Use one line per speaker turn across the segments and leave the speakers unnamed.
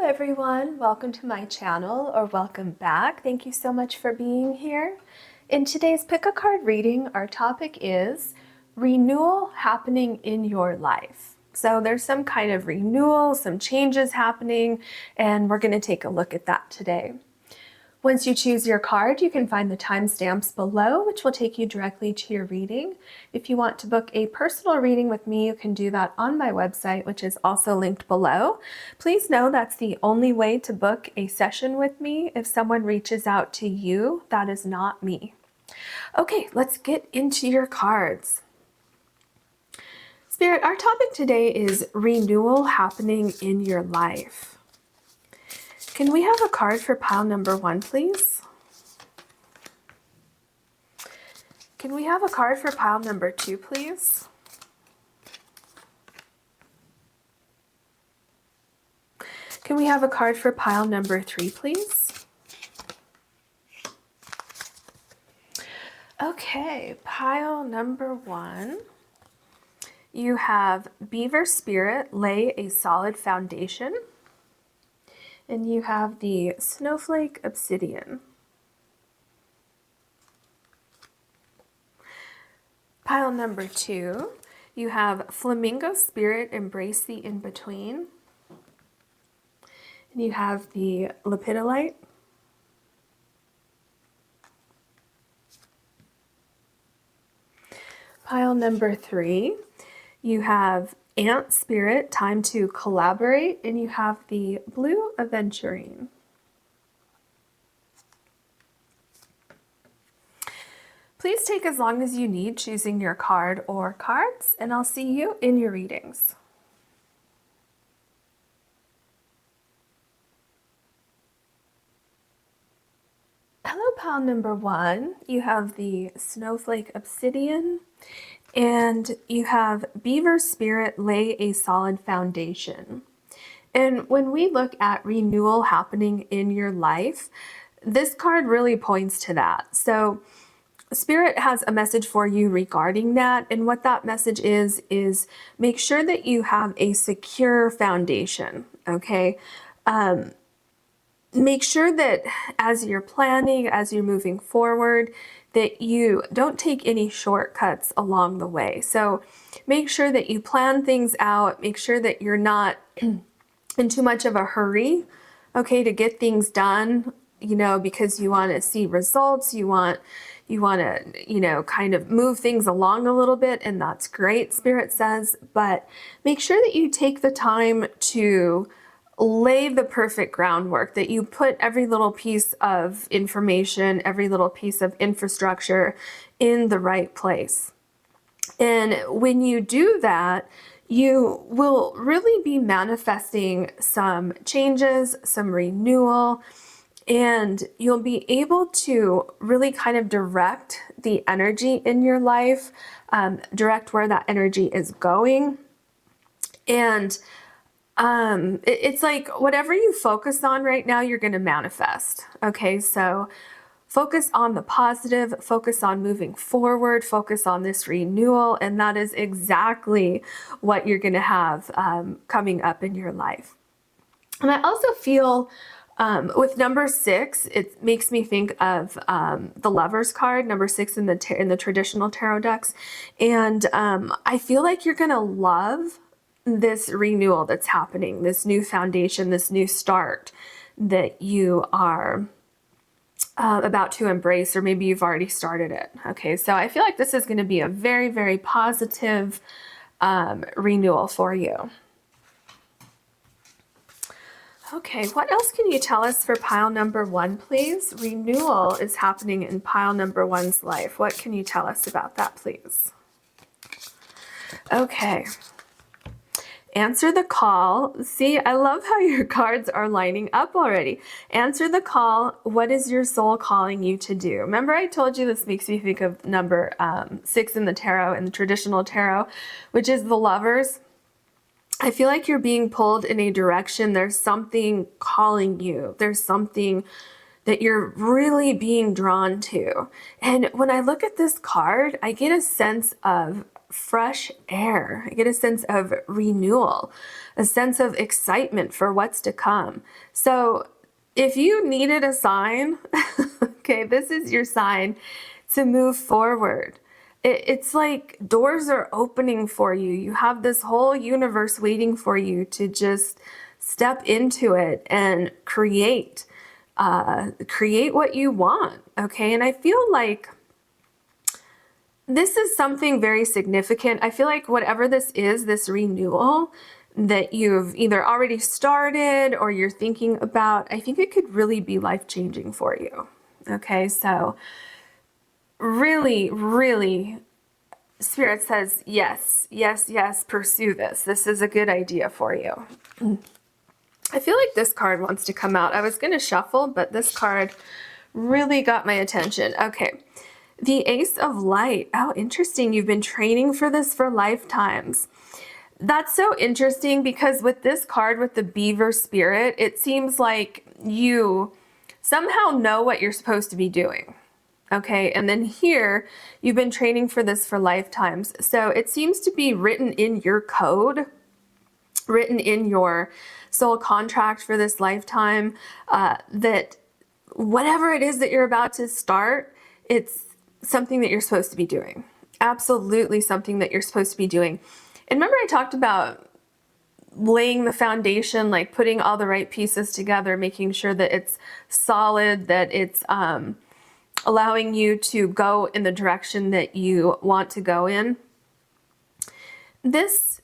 everyone, welcome to my channel, or welcome back. Thank you so much for being here. In today's pick a card reading, our topic is renewal happening in your life. So there's some kind of renewal, some changes happening, and we're going to take a look at that today. Once you choose your card, you can find the timestamps below, which will take you directly to your reading. If you want to book a personal reading with me, you can do that on my website, which is also linked below. Please know that's the only way to book a session with me. If someone reaches out to you, that is not me. Okay, let's get into your cards. Spirit, our topic today is renewal happening in your life. Can we have a card for pile number 1, please? Can we have a card for pile number 2, please? Can we have a card for pile number 3, please? Okay, pile number 1. You have Beaver Spirit, lay a solid foundation. And you have the Snowflake, Obsidian. Pile number 2, you have Flamingo Spirit, embrace the in-between. And you have the Lepidolite. Pile number 3, you have Ant Spirit, time to collaborate, and you have the blue Aventurine. Please take as long as you need choosing your card or cards, and I'll see you in your readings. Hello, pile number 1. You have the Snowflake, Obsidian. And you have Beaver Spirit, lay a solid foundation. And when we look at renewal happening in your life, this card really points to that. So Spirit has a message for you regarding that. And what that message is make sure that you have a secure foundation, okay? Make sure that as you're planning, as you're moving forward, that you don't take any shortcuts along the way. So make sure that you plan things out, make sure that you're not in too much of a hurry, okay, to get things done, you know, because you want to see results, you want to, you know, kind of move things along a little bit, and that's great, Spirit says, but make sure that you take the time to lay the perfect groundwork, that you put every little piece of information, every little piece of infrastructure in the right place. And when you do that, you will really be manifesting some changes, some renewal, and you'll be able to really kind of direct the energy in your life, direct where that energy is going. And it's like whatever you focus on right now, you're going to manifest. Okay, so focus on the positive, focus on moving forward, focus on this renewal, and that is exactly what you're going to have coming up in your life. And I also feel with number 6, it makes me think of the Lover's card, number 6 in the traditional tarot decks, and I feel like you're going to love this renewal that's happening, this new foundation, this new start that you are about to embrace, or maybe you've already started it. Okay, so I feel like this is going to be a very, very positive renewal for you. Okay, what else can you tell us for pile number 1, please? Renewal is happening in pile number 1's life. What can you tell us about that, please? Okay. Answer the call. See, I love how your cards are lining up already. Answer the call. What is your soul calling you to do? Remember I told you this makes me think of number 6 in the tarot, in the traditional tarot, which is the Lovers. I feel like you're being pulled in a direction. There's something calling you. There's something that you're really being drawn to. And when I look at this card, I get a sense of fresh air. I get a sense of renewal, a sense of excitement for what's to come. So if you needed a sign, okay, this is your sign to move forward. It's like doors are opening for you. You have this whole universe waiting for you to just step into it and create what you want, okay? And I feel like this is something very significant. I feel like whatever this is, this renewal that you've either already started or you're thinking about, I think it could really be life-changing for you, okay? So really, really, Spirit says, yes, yes, yes, pursue this. This is a good idea for you. I feel like this card wants to come out. I was going to shuffle, but this card really got my attention. Okay. The Ace of Light. Oh, interesting. You've been training for this for lifetimes. That's so interesting because with this card, with the beaver spirit, it seems like you somehow know what you're supposed to be doing. Okay, and then here, you've been training for this for lifetimes. So it seems to be written in your code, written in your soul contract for this lifetime, that whatever it is that you're about to start, it's something that you're supposed to be doing. Absolutely something that you're supposed to be doing. And remember I talked about laying the foundation, like putting all the right pieces together, making sure that it's solid, that it's allowing you to go in the direction that you want to go in. This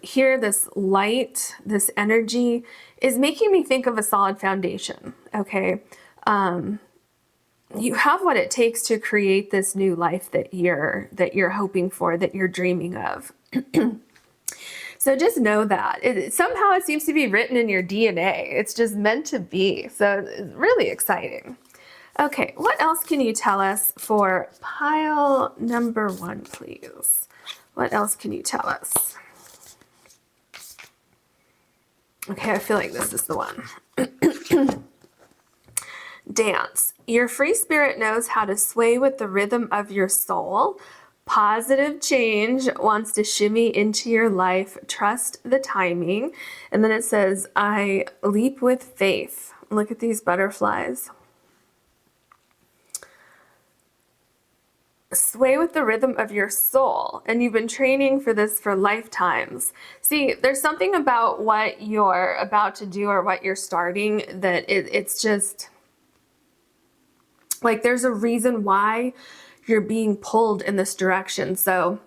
here, this light, this energy is making me think of a solid foundation, okay? You have what it takes to create this new life that you're hoping for, that you're dreaming of. So just know that. Somehow it seems to be written in your DNA. It's just meant to be. So it's really exciting. Okay, what else can you tell us for pile number 1, please? What else can you tell us? Okay, I feel like this is the one. Dance. Your free spirit knows how to sway with the rhythm of your soul. Positive change wants to shimmy into your life. Trust the timing. And then it says, I leap with faith. Look at these butterflies. Sway with the rhythm of your soul. And you've been training for this for lifetimes. See, there's something about what you're about to do or what you're starting that it's just like there's a reason why you're being pulled in this direction. So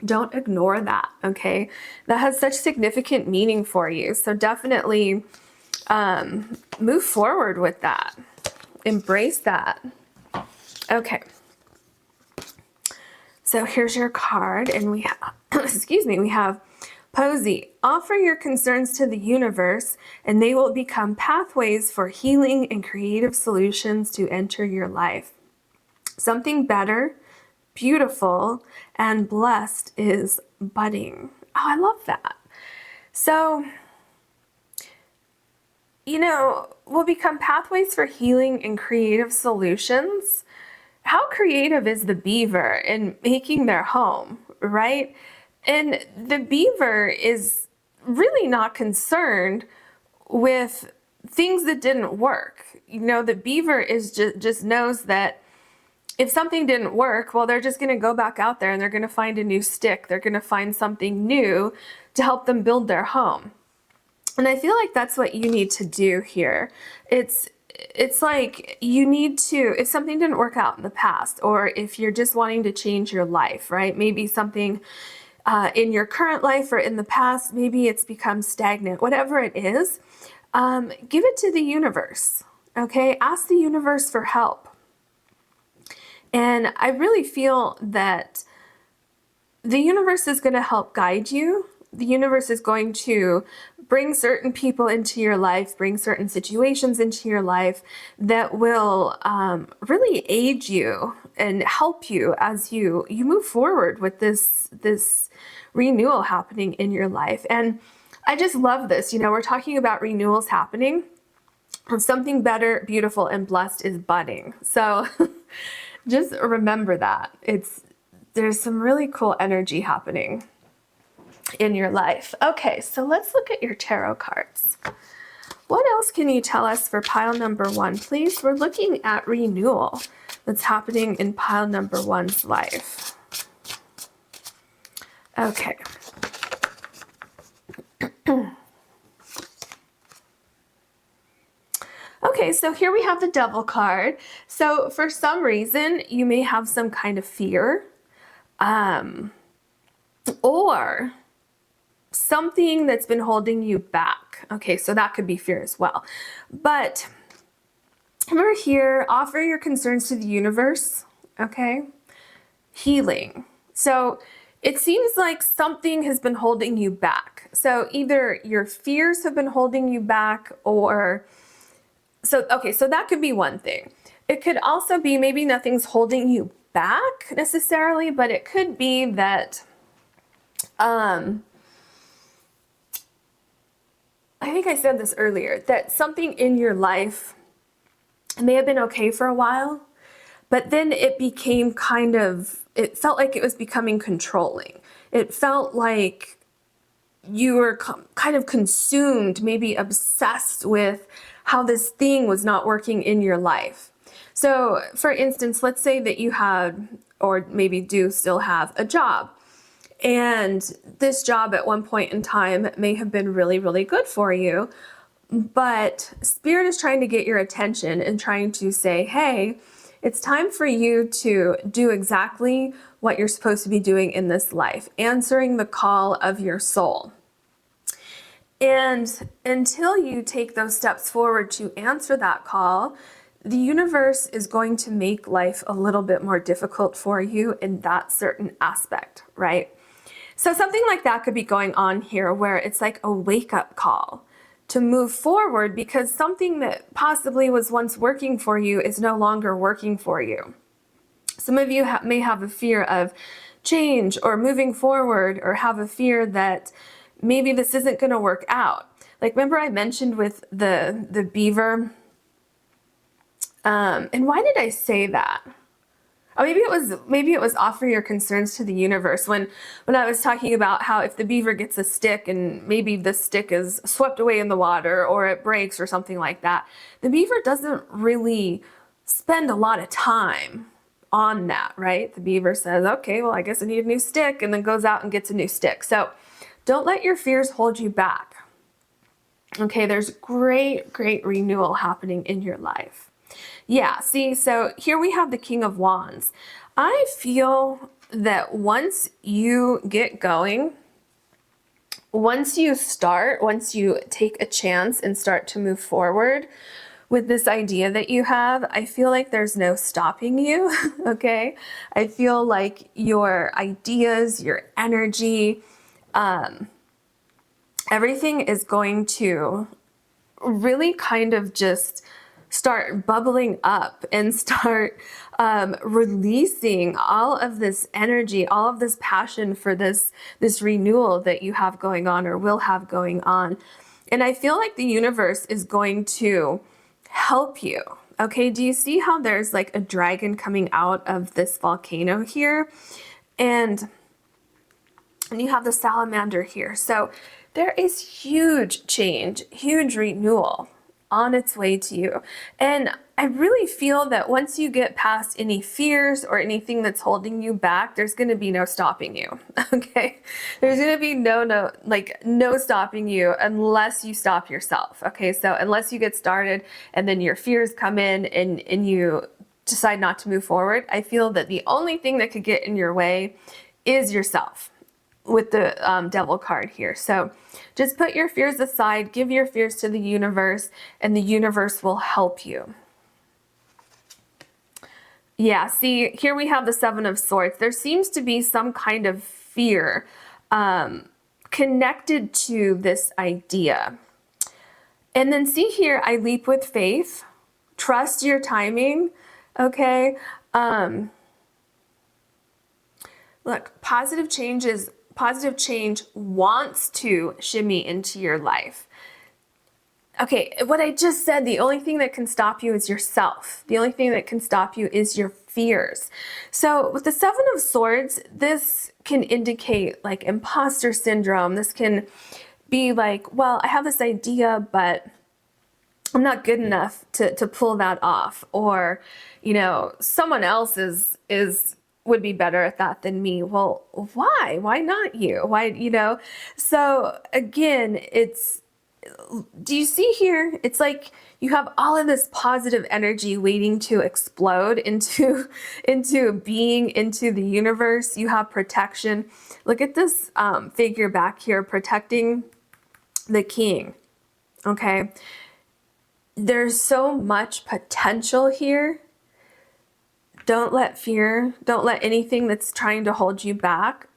don't ignore that, okay? That has such significant meaning for you. So definitely move forward with that. Embrace that. Okay. So here's your card, and we have, excuse me, we have Posey. Offer your concerns to the universe, and they will become pathways for healing and creative solutions to enter your life. Something better, beautiful, and blessed is budding. Oh, I love that. So, you know, will become pathways for healing and creative solutions. How creative is the beaver in making their home, right? And the beaver is really not concerned with things that didn't work. You know, the beaver is just knows that if something didn't work, well, they're just going to go back out there and they're going to find a new stick. They're going to find something new to help them build their home. And I feel like that's what you need to do here. It's like you need to, if something didn't work out in the past, or if you're just wanting to change your life, right? Maybe something in your current life or in the past, maybe it's become stagnant, whatever it is, give it to the universe, okay? Ask the universe for help. And I really feel that the universe is going to help guide you. The universe is going to bring certain people into your life, bring certain situations into your life that will really aid you and help you as you move forward with this renewal happening in your life. And I just love this. You know, we're talking about renewals happening. Something better, beautiful, and blessed is budding. So just remember that. there's some really cool energy happening in your life. Okay, so let's look at your tarot cards. What else can you tell us for pile number 1, please? We're looking at renewal that's happening in pile number 1's life. Okay. Okay, so here we have the Devil card. So for some reason, you may have some kind of fear, or something that's been holding you back. Okay, so that could be fear as well. But remember here, offer your concerns to the universe, okay? Healing. So it seems like something has been holding you back. So either your fears have been holding you back, or so that could be one thing. It could also be maybe nothing's holding you back necessarily, but it could be that I think I said this earlier, that something in your life may have been okay for a while, but then it became it felt like it was becoming controlling. It felt like you were kind of consumed, maybe obsessed with how this thing was not working in your life. So for instance, let's say that you had, or maybe do still have, a job. And this job at one point in time may have been really, really good for you, but Spirit is trying to get your attention and trying to say, hey, it's time for you to do exactly what you're supposed to be doing in this life, answering the call of your soul. And until you take those steps forward to answer that call, the universe is going to make life a little bit more difficult for you in that certain aspect, right? So something like that could be going on here, where it's like a wake-up call to move forward because something that possibly was once working for you is no longer working for you. Some of you may have a fear of change or moving forward, or have a fear that maybe this isn't going to work out. Like, remember I mentioned with the beaver? And why did I say that? Oh, maybe it was offer your concerns to the universe when I was talking about how if the beaver gets a stick and maybe the stick is swept away in the water or it breaks or something like that, the beaver doesn't really spend a lot of time on that, right? The beaver says, okay, well, I guess I need a new stick, and then goes out and gets a new stick. So don't let your fears hold you back. Okay, there's great, great renewal happening in your life. Yeah, see, so here we have the King of Wands. I feel that once you get going, once you take a chance and start to move forward with this idea that you have, I feel like there's no stopping you, okay? I feel like your ideas, your energy, everything is going to really kind of just start bubbling up and start releasing all of this energy, all of this passion for this renewal that you have going on or will have going on. And I feel like the universe is going to help you. Okay, do you see how there's like a dragon coming out of this volcano here? And you have the salamander here. So there is huge change, huge renewal on its way to you. And I really feel that once you get past any fears or anything that's holding you back, there's going to be no stopping you. Okay? There's going to be no stopping you unless you stop yourself. Okay? So unless you get started and then your fears come in and you decide not to move forward, I feel that the only thing that could get in your way is yourself, with the Devil card here. So just put your fears aside, give your fears to the universe, and the universe will help you. Yeah, see, here we have the Seven of Swords. There seems to be some kind of fear connected to this idea. And then see here, I leap with faith. Trust your timing, okay? Look, positive change wants to shimmy into your life. Okay, what I just said, the only thing that can stop you is yourself. The only thing that can stop you is your fears. So with the Seven of Swords, this can indicate like imposter syndrome. This can be like, well, I have this idea, but I'm not good enough to pull that off. Or, you know, someone else would be better at that than me. Well, why? Why not you? Why, you know? So again, do you see here? It's like you have all of this positive energy waiting to explode into being, into the universe. You have protection. Look at this figure back here protecting the king. Okay. There's so much potential here. Don't let fear, don't let anything that's trying to hold you back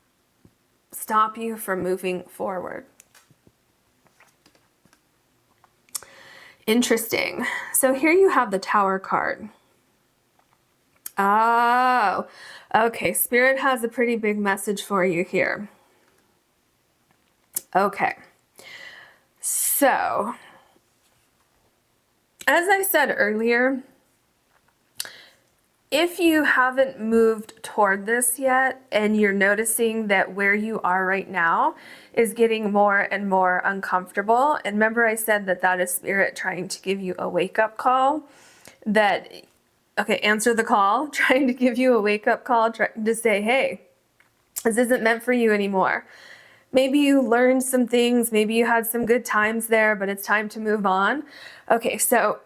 stop you from moving forward. Interesting. So here you have the Tower card. Oh, okay. Spirit has a pretty big message for you here. Okay. So, as I said earlier, if you haven't moved toward this yet and you're noticing that where you are right now is getting more and more uncomfortable, and remember I said that that is Spirit trying to give you a wake-up call, that, okay, answer the call, trying to give you a wake-up call, trying to say, hey, this isn't meant for you anymore. Maybe you learned some things, maybe you had some good times there, but it's time to move on. Okay, so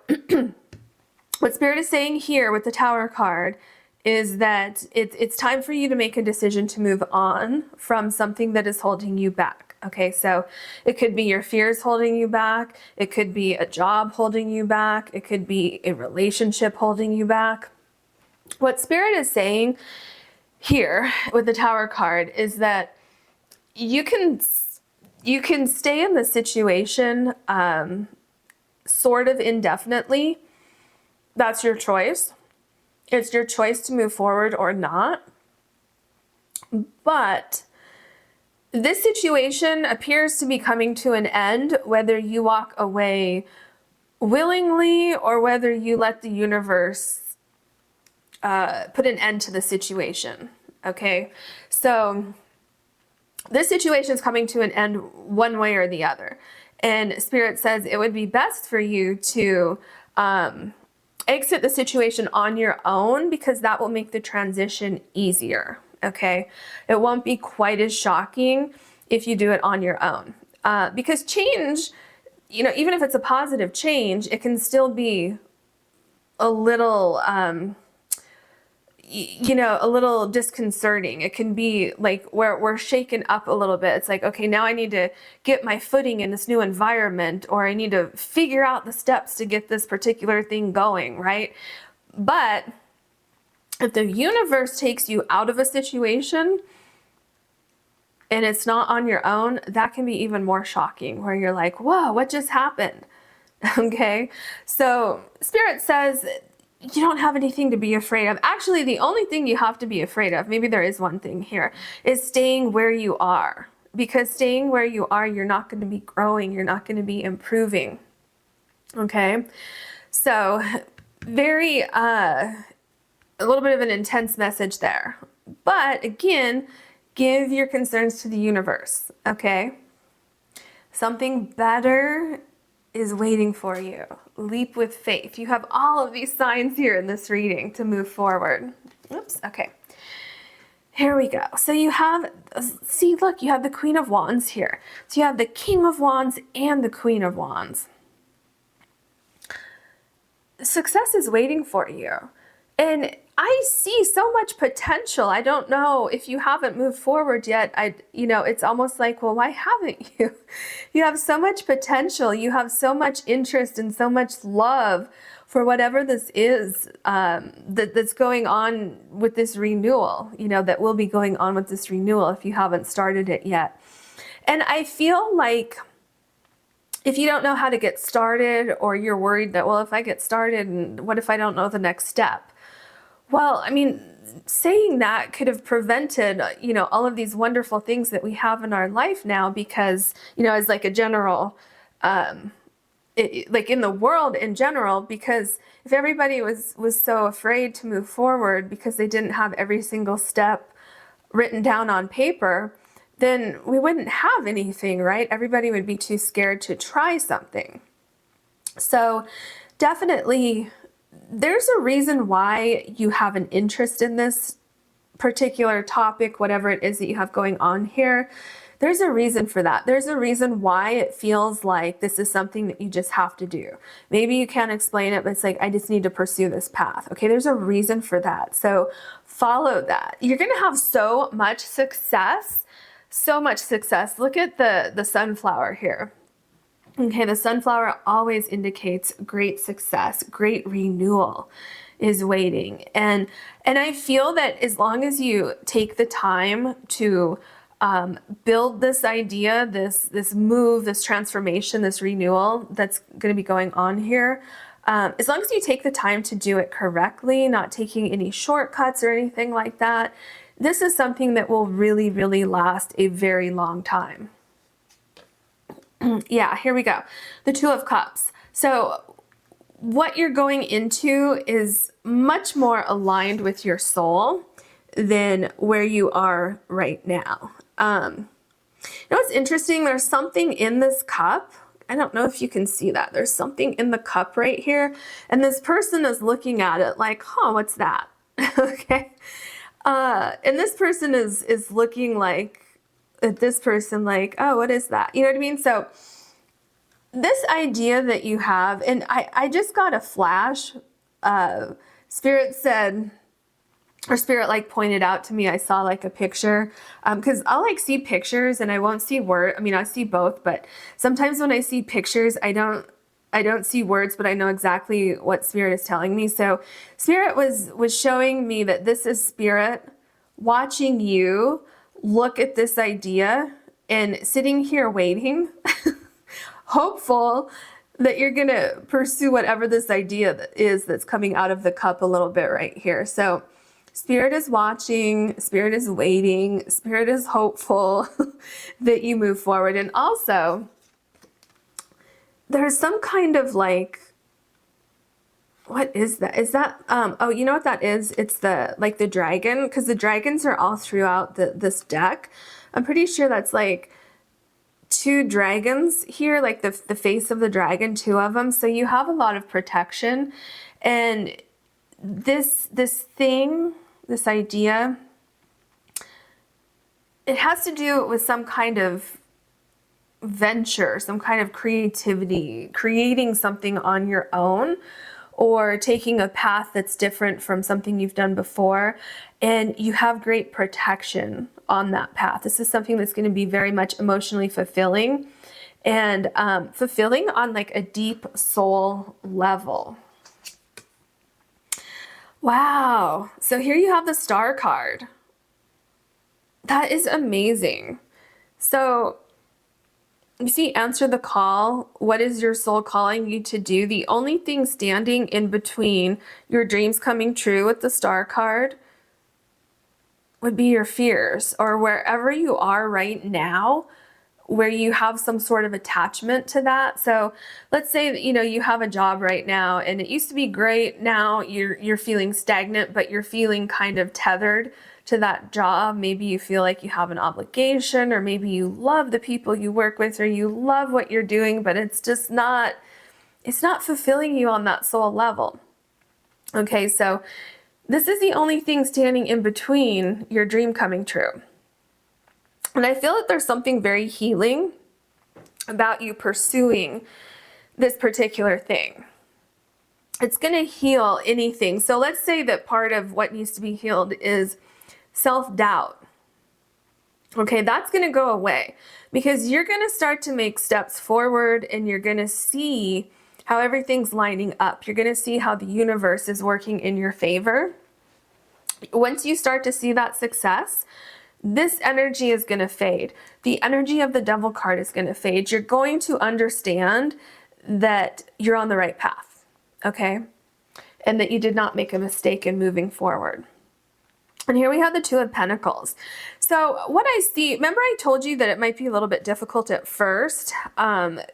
what Spirit is saying here with the Tower card is that it's time for you to make a decision to move on from something that is holding you back. Okay, so it could be your fears holding you back. It could be a job holding you back. It could be a relationship holding you back. What Spirit is saying here with the Tower card is that you can stay in the situation sort of indefinitely. That's your choice. It's your choice to move forward or not. But this situation appears to be coming to an end, whether you walk away willingly or whether you let the universe put an end to the situation. Okay, so this situation is coming to an end one way or the other. And Spirit says it would be best for you to exit the situation on your own, because that will make the transition easier. Okay, it won't be quite as shocking if you do it on your own. Because change, you know, even if it's a positive change, it can still be a little a little disconcerting. It can be like where we're shaken up a little bit. It's like, okay, now I need to get my footing in this new environment, or I need to figure out the steps to get this particular thing going, right? But if the universe takes you out of a situation and it's not on your own, that can be even more shocking, where you're like, whoa, what just happened? Okay, so Spirit says you don't have anything to be afraid of. Actually, the only thing you have to be afraid of, maybe there is one thing here, is staying where you are. Because staying where you are, you're not going to be growing. You're not going to be improving. Okay? So, a little bit of an intense message there. But again, give your concerns to the universe. Okay? Something better is waiting for you. Leap with faith. You have all of these signs here in this reading to move forward. Oops, okay. Here we go. So you have, see, look, you have the Queen of Wands here. So you have the King of Wands and the Queen of Wands. Success is waiting for you. And I see so much potential. I don't know if you haven't moved forward yet. It's almost like, well, why haven't you? You have so much potential. You have so much interest and so much love for whatever this is that's going on with this renewal, that will be going on with this renewal if you haven't started it yet. And I feel like if you don't know how to get started, or you're worried that, well, if I get started, and what if I don't know the next step? Well, I mean, saying that could have prevented, all of these wonderful things that we have in our life now, because, as like a general like in the world in general, because if everybody was so afraid to move forward because they didn't have every single step written down on paper, then we wouldn't have anything, right? Everybody would be too scared to try something. So definitely there's a reason why you have an interest in this particular topic, whatever it is that you have going on here. There's a reason for that. There's a reason why it feels like this is something that you just have to do. Maybe you can't explain it, but it's like, I just need to pursue this path. Okay, there's a reason for that. So follow that. You're going to have so much success, so much success. Look at the sunflower here. Okay, the sunflower always indicates great success, great renewal is waiting. And I feel that as long as you take the time to build this idea, this move, this transformation, this renewal that's going to be going on here, as long as you take the time to do it correctly, not taking any shortcuts or anything like that, this is something that will really, really last a very long time. Yeah, here we go. The Two of Cups. So what you're going into is much more aligned with your soul than where you are right now. You know what's interesting? There's something in this cup. I don't know if you can see that. There's something in the cup right here. And this person is looking at it like, huh, what's that? Okay. And this person is looking like at this person like, oh, what is that? You know what I mean? So this idea that you have, and I just got a flash. Spirit said, or Spirit like pointed out to me, I saw like a picture, because I'll like see pictures and I won't see word. I mean, I see both, but sometimes when I see pictures, I don't see words, but I know exactly what Spirit is telling me. So Spirit was showing me that this is Spirit watching you look at this idea and sitting here waiting, hopeful that you're going to pursue whatever this idea is that's coming out of the cup a little bit right here. So Spirit is watching, Spirit is waiting, Spirit is hopeful that you move forward. And also, there's some kind of like, what is that? Is that, oh, you know what that is? It's the dragon, because the dragons are all throughout this deck. I'm pretty sure that's like two dragons here, like the face of the dragon, two of them. So you have a lot of protection. And this thing, this idea, it has to do with some kind of venture, some kind of creativity, creating something on your own, or taking a path that's different from something you've done before, and you have great protection on that path. This is something that's going to be very much emotionally fulfilling, and fulfilling on like a deep soul level. Wow. So here you have the Star card. That is amazing. So you see, answer the call. What is your soul calling you to do? The only thing standing in between your dreams coming true with the Star card would be your fears, or wherever you are right now, where you have some sort of attachment to that. So let's say that, you know, you have a job right now and it used to be great. Now you're feeling stagnant, but you're feeling kind of tethered to that job. Maybe you feel like you have an obligation, or maybe you love the people you work with, or you love what you're doing, but it's just not, it's not fulfilling you on that soul level. Okay, so this is the only thing standing in between your dream coming true. And I feel that there's something very healing about you pursuing this particular thing. It's going to heal anything. So let's say that part of what needs to be healed is self-doubt. Okay, that's going to go away, because you're going to start to make steps forward, and you're going to see how everything's lining up. You're going to see how the universe is working in your favor. Once you start to see that success, this energy is going to fade. The energy of the Devil card is going to fade. You're going to understand that you're on the right path, okay? And that you did not make a mistake in moving forward. And here we have the Two of Pentacles. So what I see, remember I told you that it might be a little bit difficult at first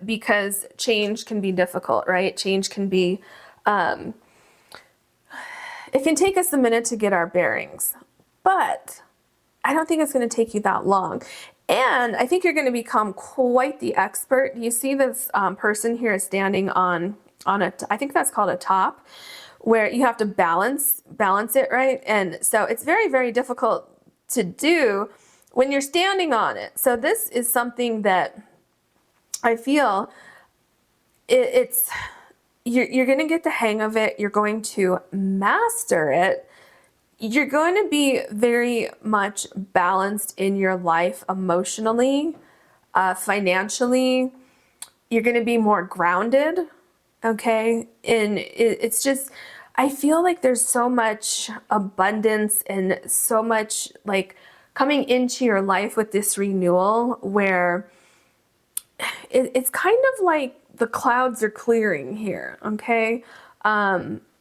because change can be difficult, right? Change can be, it can take us a minute to get our bearings, but I don't think it's going to take you that long. And I think you're going to become quite the expert. You see this person here is standing on a, I think that's called a top, where you have to balance it, right? And so it's very, very difficult to do when you're standing on it. So this is something that I feel you're going to get the hang of it. You're going to master it. You're going to be very much balanced in your life emotionally, financially. You're going to be more grounded. Okay. And it's just, I feel like there's so much abundance and so much like coming into your life with this renewal where it's kind of like the clouds are clearing here. Okay.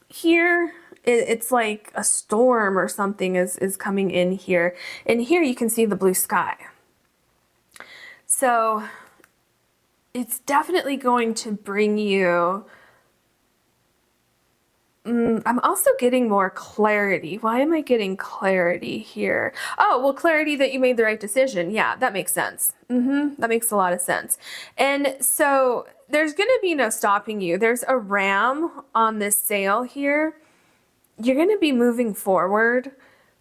Here it's like a storm or something is coming in here. And here you can see the blue sky. So it's definitely going to bring you, I'm also getting more clarity. Why am I getting clarity here? Oh, well, clarity that you made the right decision. Yeah, that makes sense. That makes a lot of sense. And so there's going to be no stopping you. There's a ram on this sail here. You're going to be moving forward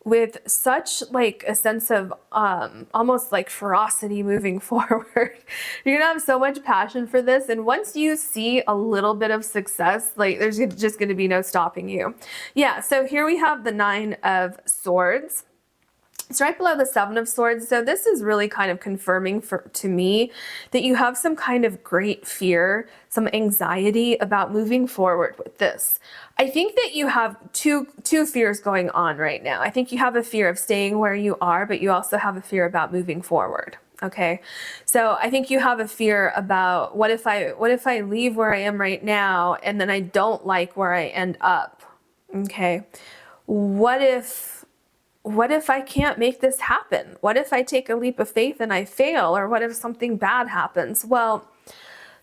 with such like a sense of almost like ferocity moving forward. You're gonna have so much passion for this, and once you see a little bit of success, like there's just gonna be no stopping you. Yeah, so here we have the Nine of Swords. It's right below the Seven of Swords. So this is really kind of confirming to me that you have some kind of great fear, some anxiety about moving forward with this. I think that you have two fears going on right now. I think you have a fear of staying where you are, but you also have a fear about moving forward. Okay. So I think you have a fear about what if I leave where I am right now and then I don't like where I end up? Okay. What if I can't make this happen? What if I take a leap of faith and I fail? Or what if something bad happens? Well,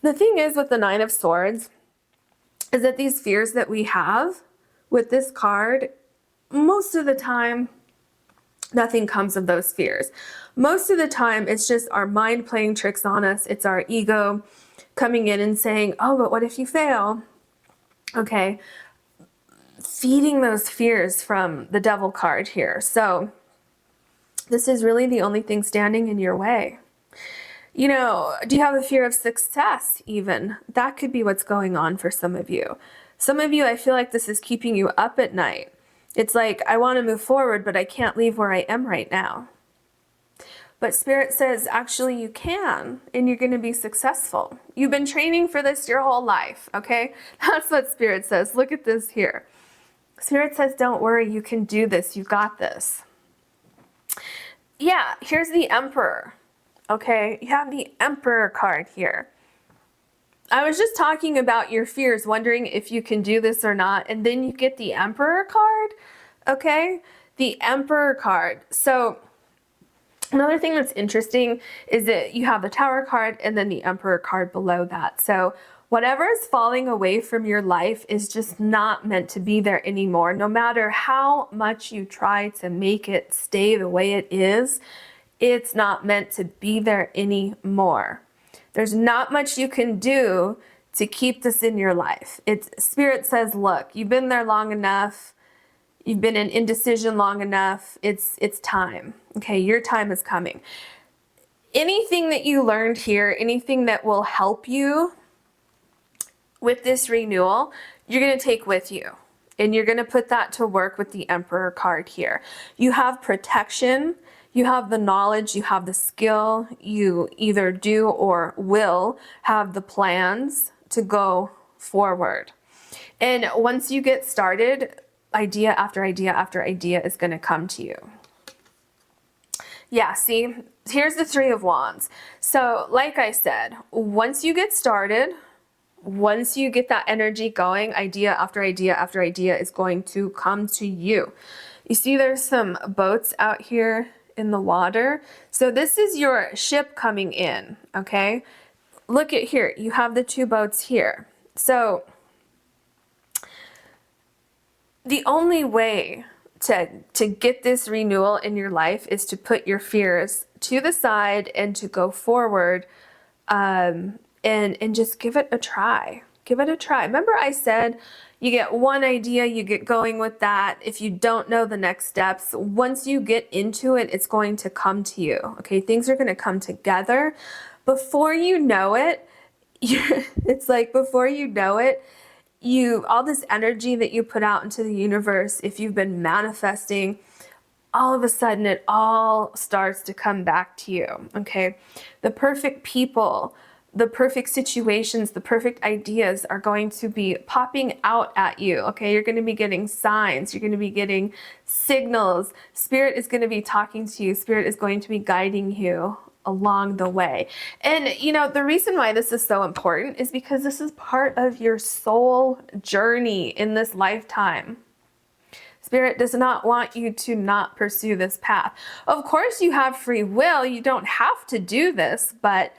the thing is with the Nine of Swords is that these fears that we have with this card, most of the time, nothing comes of those fears. Most of the time, it's just our mind playing tricks on us. It's our ego coming in and saying, oh, but what if you fail? Okay. Feeding those fears from the Devil card here. So this is really the only thing standing in your way. You know, do you have a fear of success even? That could be what's going on for some of you. Some of you, I feel like this is keeping you up at night. It's like, I want to move forward, but I can't leave where I am right now. But Spirit says, actually you can, and you're going to be successful. You've been training for this your whole life, okay? That's what Spirit says. Look at this here. Spirit says, don't worry, you can do this. You got this. Yeah, here's the Emperor. Okay, you have the Emperor card here. I was just talking about your fears, wondering if you can do this or not, and then you get the Emperor card, okay? The Emperor card. So another thing that's interesting is that you have the Tower card and then the Emperor card below that. So whatever is falling away from your life is just not meant to be there anymore. No matter how much you try to make it stay the way it is, it's not meant to be there anymore. There's not much you can do to keep this in your life. Spirit says, look, you've been there long enough. You've been in indecision long enough. It's time. Okay, your time is coming. Anything that you learned here, anything that will help you with this renewal, you're going to take with you. And you're going to put that to work with the Emperor card here. You have protection. You have the knowledge, you have the skill, you either do or will have the plans to go forward. And once you get started, idea after idea after idea is going to come to you. Yeah, see, here's the Three of Wands. So like I said, once you get started, once you get that energy going, idea after idea after idea is going to come to you. You see there's some boats out here in the water. So this is your ship coming in, okay? Look at here, you have the two boats here. So the only way to get this renewal in your life is to put your fears to the side and to go forward, and just give it a try. Give it a try. Remember I said you get one idea, you get going with that. If you don't know the next steps, once you get into it, it's going to come to you. Okay, things are going to come together. Before you know it, it's like before you know it, all this energy that you put out into the universe, if you've been manifesting, all of a sudden it all starts to come back to you, okay? The perfect people, the perfect situations, the perfect ideas are going to be popping out at you, okay? You're going to be getting signs. You're going to be getting signals. Spirit is going to be talking to you. Spirit is going to be guiding you along the way. And you know, the reason why this is so important is because this is part of your soul journey in this lifetime. Spirit does not want you to not pursue this path. Of course, you have free will. You don't have to do this, but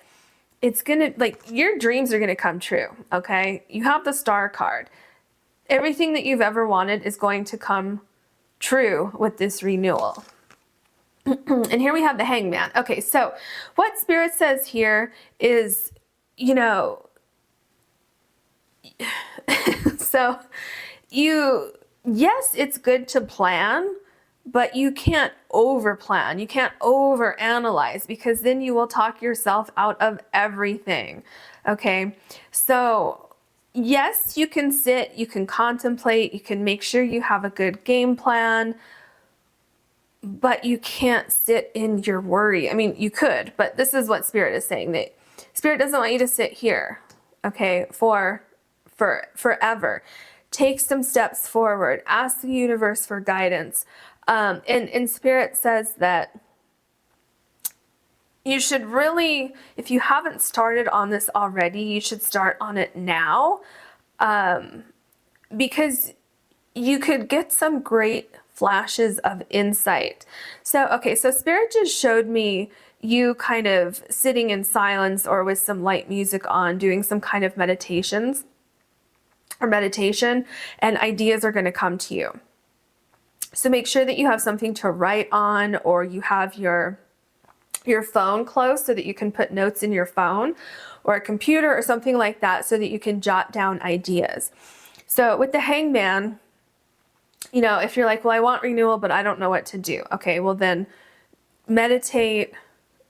it's gonna, like, your dreams are gonna come true, okay? You have the star card. Everything that you've ever wanted is going to come true with this renewal. And here we have the Hangman. Okay, so what Spirit says here is, you know, so yes, it's good to plan, but you can't over plan. You can't over analyze, because then you will talk yourself out of everything. Okay, so yes, you can sit, you can contemplate, you can make sure you have a good game plan, but you can't sit in your worry. I mean, you could, but this is what Spirit is saying, that Spirit doesn't want you to sit here, okay, for forever. Take some steps forward. Ask the universe for guidance. And Spirit says that you should really, if you haven't started on this already, you should start on it now, because you could get some great flashes of insight. So, okay, so Spirit just showed me you kind of sitting in silence or with some light music on, doing some kind of meditation, and ideas are going to come to you. So make sure that you have something to write on, or you have your phone close so that you can put notes in your phone, or a computer or something like that, so that you can jot down ideas. So with the Hangman, you know, if you're like, well, I want renewal, but I don't know what to do. Okay, well then meditate,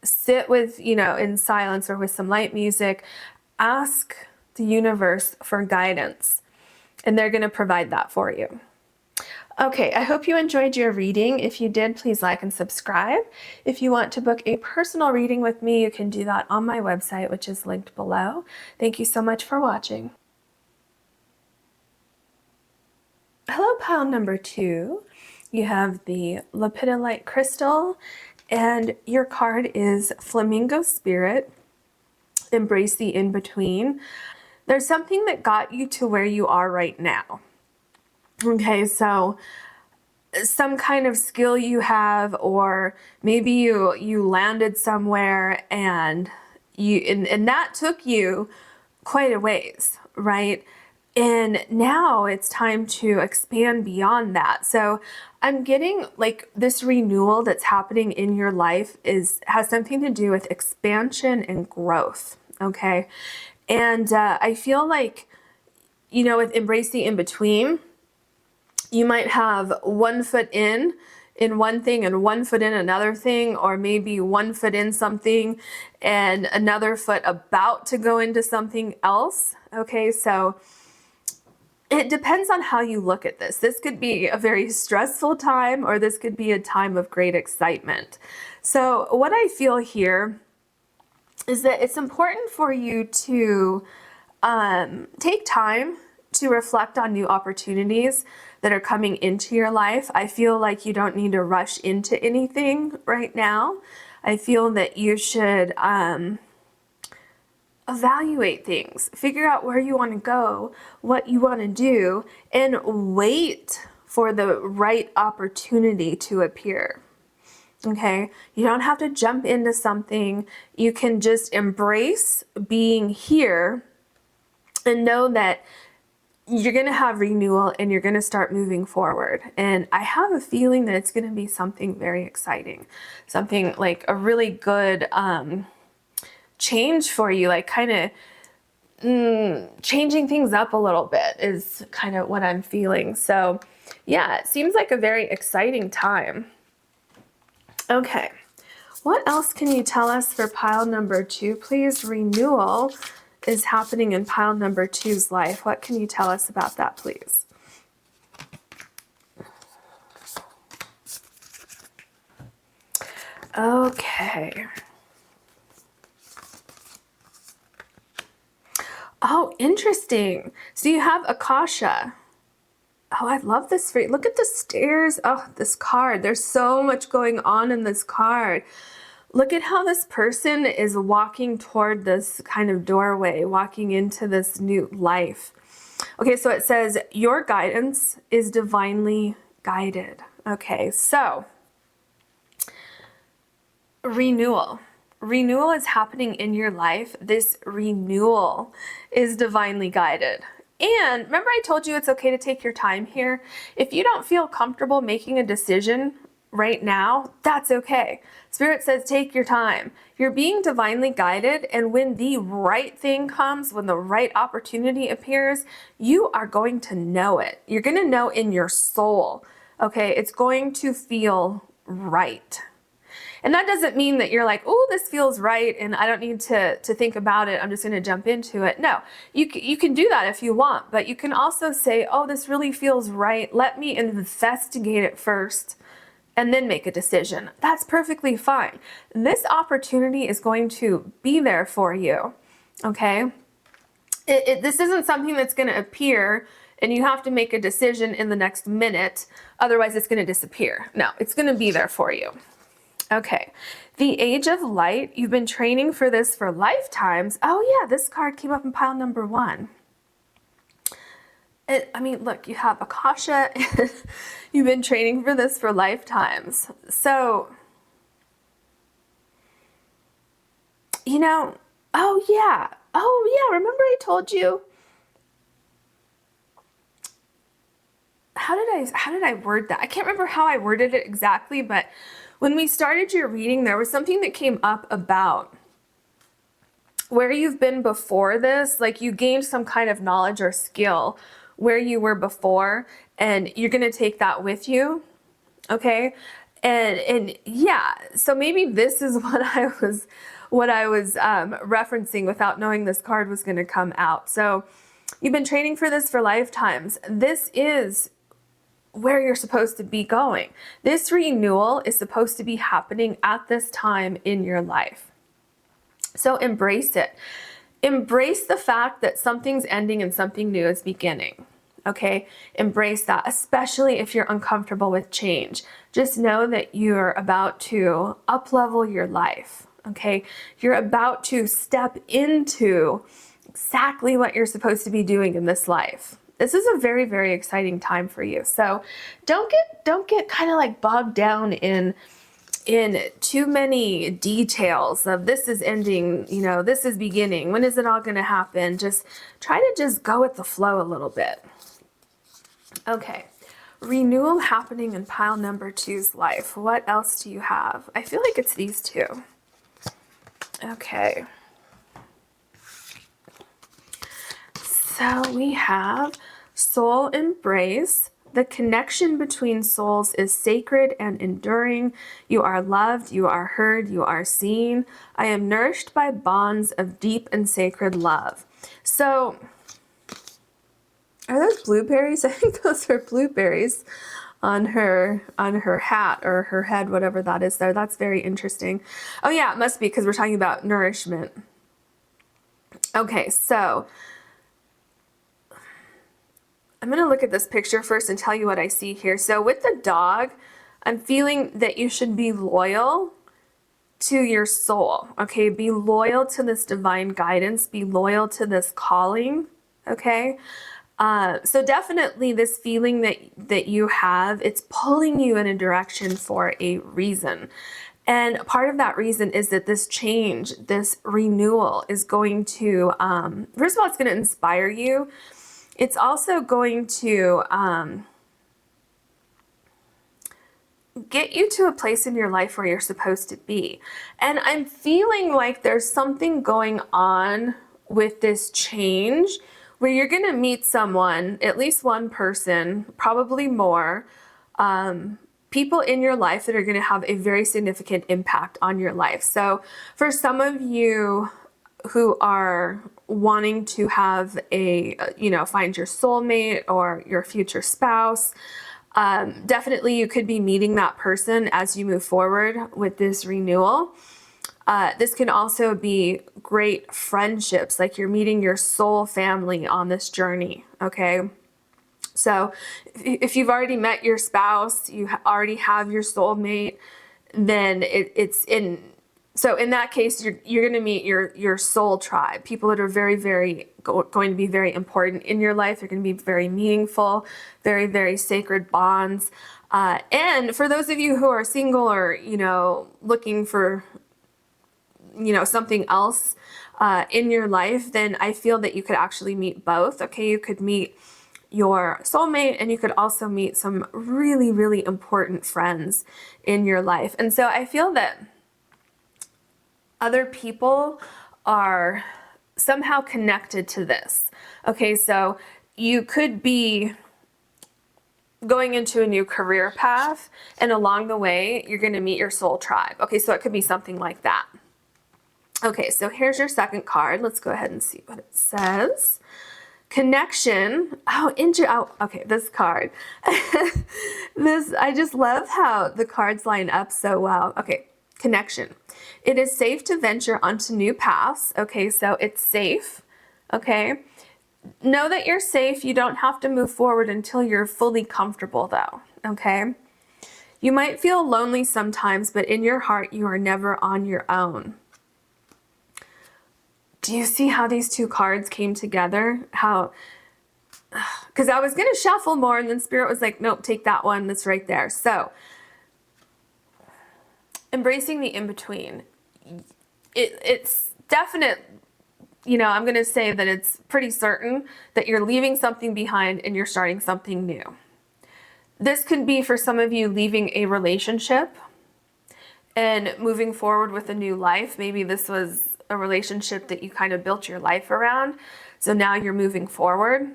sit with, you know, in silence or with some light music, ask the universe for guidance, and they're going to provide that for you. Okay, I hope you enjoyed your reading. If you did, please like and subscribe. If you want to book a personal reading with me, you can do that on my website, which is linked below. Thank you so much for watching. Hello, pile number 2. You have the Lepidolite crystal, and your card is Flamingo Spirit. Embrace the in-between. There's something that got you to where you are right now. Okay, so some kind of skill you have, or maybe you landed somewhere and that took you quite a ways, right? And now it's time to expand beyond that. So I'm getting like this renewal that's happening in your life has something to do with expansion and growth, okay? And I feel like, you know, with Embrace the In-Between, you might have 1 foot in one thing and 1 foot in another thing, or maybe 1 foot in something and another foot about to go into something else, okay? So it depends on how you look at this. This could be a very stressful time, or this could be a time of great excitement. So what I feel here is that it's important for you to take time to reflect on new opportunities that are coming into your life. I feel like you don't need to rush into anything right now. I feel that you should evaluate things, figure out where you want to go, what you want to do, and wait for the right opportunity to appear. Okay, you don't have to jump into something. You can just embrace being here and know that you're going to have renewal and you're going to start moving forward. And I have a feeling that it's going to be something very exciting, something like a really good change for you, like kind of changing things up a little bit is kind of what I'm feeling. So yeah, it seems like a very exciting time. Okay, what else can you tell us for pile number 2, please? Renewal is happening in pile number 2's life. What can you tell us about that, please? Okay. Oh, interesting. So you have Akasha. Oh, I love this. Look at the stairs. Oh, this card. There's so much going on in this card. Look at how this person is walking toward this kind of doorway, walking into this new life. Okay, so it says, your guidance is divinely guided. Okay, so renewal. Renewal is happening in your life. This renewal is divinely guided. And remember I told you it's okay to take your time here? If you don't feel comfortable making a decision right now, that's okay. Spirit says take your time. You're being divinely guided, and when the right thing comes, when the right opportunity appears, you are going to know it. You're going to know in your soul, okay? It's going to feel right. And that doesn't mean that you're like, oh, this feels right and I don't need to think about it. I'm just going to jump into it. No, you can do that if you want, but you can also say, oh, this really feels right. Let me investigate it first and then make a decision. That's perfectly fine. This opportunity is going to be there for you, okay? This isn't something that's going to appear and you have to make a decision in the next minute. Otherwise, it's going to disappear. No, it's going to be there for you. Okay, the Age of Light, you've been training for this for lifetimes. Oh yeah, this card came up in pile number 1. I mean, look, you have Akasha, and you've been training for this for lifetimes. So, you know, oh yeah, remember I told you? How did I word that? I can't remember how I worded it exactly, but when we started your reading, there was something that came up about where you've been before this, like you gained some kind of knowledge or skill where you were before, and you're going to take that with you, okay? And yeah, so maybe this is what I was referencing without knowing this card was going to come out. So you've been training for this for lifetimes. This is where you're supposed to be going. This renewal is supposed to be happening at this time in your life. So embrace it. Embrace the fact that something's ending and something new is beginning. Okay? Embrace that, especially if you're uncomfortable with change. Just know that you're about to up-level your life. Okay? You're about to step into exactly what you're supposed to be doing in this life. This is a very, very exciting time for you. So don't get kind of like bogged down in too many details of this is ending, you know, this is beginning. When is it all going to happen? Just try to just go with the flow a little bit. Okay. Renewal happening in pile number 2's life. What else do you have? I feel like it's these two. Okay. So we have soul embrace. The connection between souls is sacred and enduring. You are loved, you are heard, you are seen. I am nourished by bonds of deep and sacred love. So, are those blueberries? I think those are blueberries on her hat or her head, whatever that is there. That's very interesting. Oh yeah, it must be because we're talking about nourishment. Okay, so I'm going to look at this picture first and tell you what I see here. So with the dog, I'm feeling that you should be loyal to your soul, okay? Be loyal to this divine guidance. Be loyal to this calling, okay? So definitely this feeling that you have, it's pulling you in a direction for a reason. And part of that reason is that this change, this renewal is going to, first of all, it's going to inspire you. It's also going to get you to a place in your life where you're supposed to be. And I'm feeling like there's something going on with this change where you're going to meet someone, at least one person, probably more, people in your life that are going to have a very significant impact on your life. So for some of you who are wanting to have a, find your soulmate or your future spouse, definitely you could be meeting that person as you move forward with this renewal. This can also be great friendships, like you're meeting your soul family on this journey, okay? So if you've already met your spouse, you already have your soulmate, then so in that case, you're going to meet your soul tribe, people that are very, very going to be very important in your life. They're going to be very meaningful, very, very sacred bonds. And for those of you who are single or, looking for, something else in your life, then I feel that you could actually meet both. Okay, you could meet your soulmate and you could also meet some really, really important friends in your life. And so I feel that other people are somehow connected to this. Okay, so you could be going into a new career path, and along the way, you're going to meet your soul tribe. Okay, so it could be something like that. Okay, so here's your second card. Let's go ahead and see what it says. Connection. Okay, this card. I just love how the cards line up so well. Okay, connection. It is safe to venture onto new paths. Okay, so it's safe. Okay. Know that you're safe. You don't have to move forward until you're fully comfortable, though. Okay. You might feel lonely sometimes, but in your heart, you are never on your own. Do you see how these two cards came together? Because I was going to shuffle more, and then Spirit was like, nope, take that one that's right there. So, embracing the in-between. It's definite, I'm going to say that it's pretty certain that you're leaving something behind and you're starting something new. This could be for some of you leaving a relationship and moving forward with a new life. Maybe this was a relationship that you kind of built your life around. So now you're moving forward,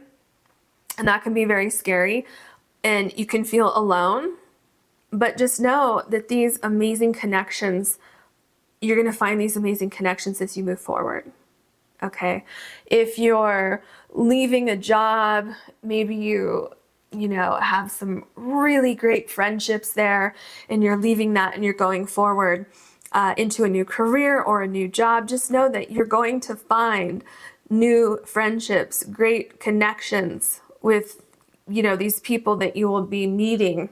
and that can be very scary and you can feel alone, but just know that these amazing connections, you're going to find these amazing connections as you move forward. Okay. If you're leaving a job, maybe you have some really great friendships there and you're leaving that and you're going forward into a new career or a new job, just know that you're going to find new friendships, great connections with, these people that you will be meeting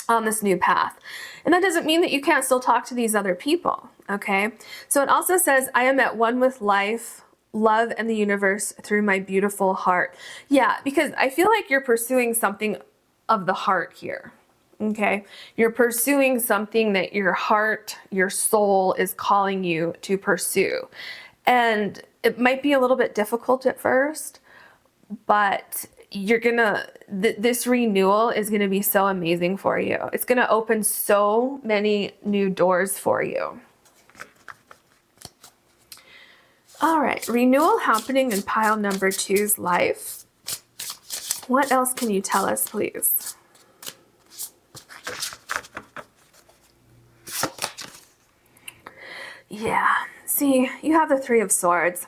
on this new path. And that doesn't mean that you can't still talk to these other people, okay? So it also says, I am at one with life, love, and the universe through my beautiful heart. Yeah, because I feel like you're pursuing something of the heart here. Okay, you're pursuing something that your heart, your soul is calling you to pursue. And it might be a little bit difficult at first, but this renewal is gonna be so amazing for you. It's gonna open so many new doors for you. All right, renewal happening in pile number 2's life. What else can you tell us, please? Yeah, see, you have the 3 of Swords.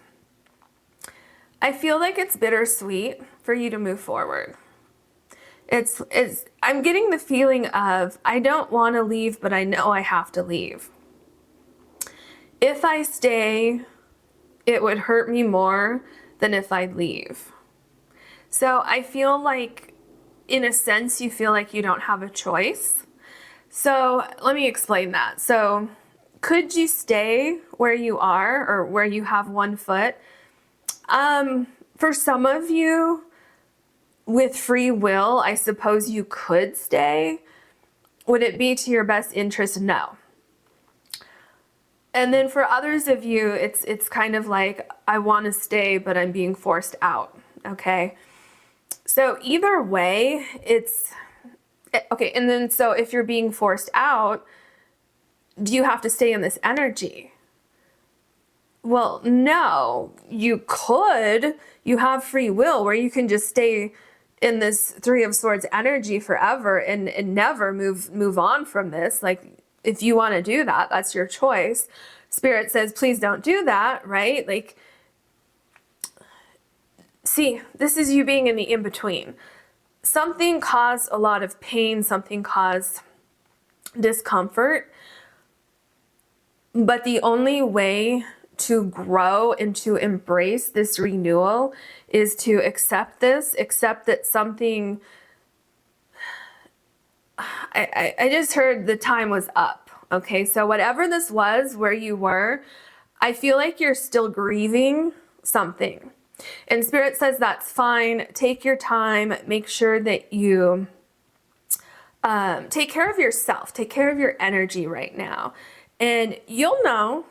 I feel like it's bittersweet for you to move forward. I'm getting the feeling of, I don't want to leave, but I know I have to leave. If I stay, it would hurt me more than if I leave. So I feel like, in a sense, you feel like you don't have a choice. So let me explain that. So could you stay where you are or where you have one foot? For some of you, with free will, I suppose you could stay. Would it be to your best interest? No. And then for others of you, it's kind of like, I want to stay, but I'm being forced out. Okay. So either way, it's okay. And then, so if you're being forced out, do you have to stay in this energy? Well, no, you could. You have free will where you can just stay in this Three of Swords energy forever and never move on from this. Like, if you want to do that, that's your choice. Spirit says, please don't do that, right? Like, see, this is you being in the in-between. Something caused a lot of pain, something caused discomfort, but the only way to grow and to embrace this renewal is to accept this, accept that something, I just heard the time was up. Okay, so whatever this was where you were, I feel like you're still grieving something. And Spirit says that's fine. Take your time. Make sure that you take care of yourself. Take care of your energy right now. And you'll know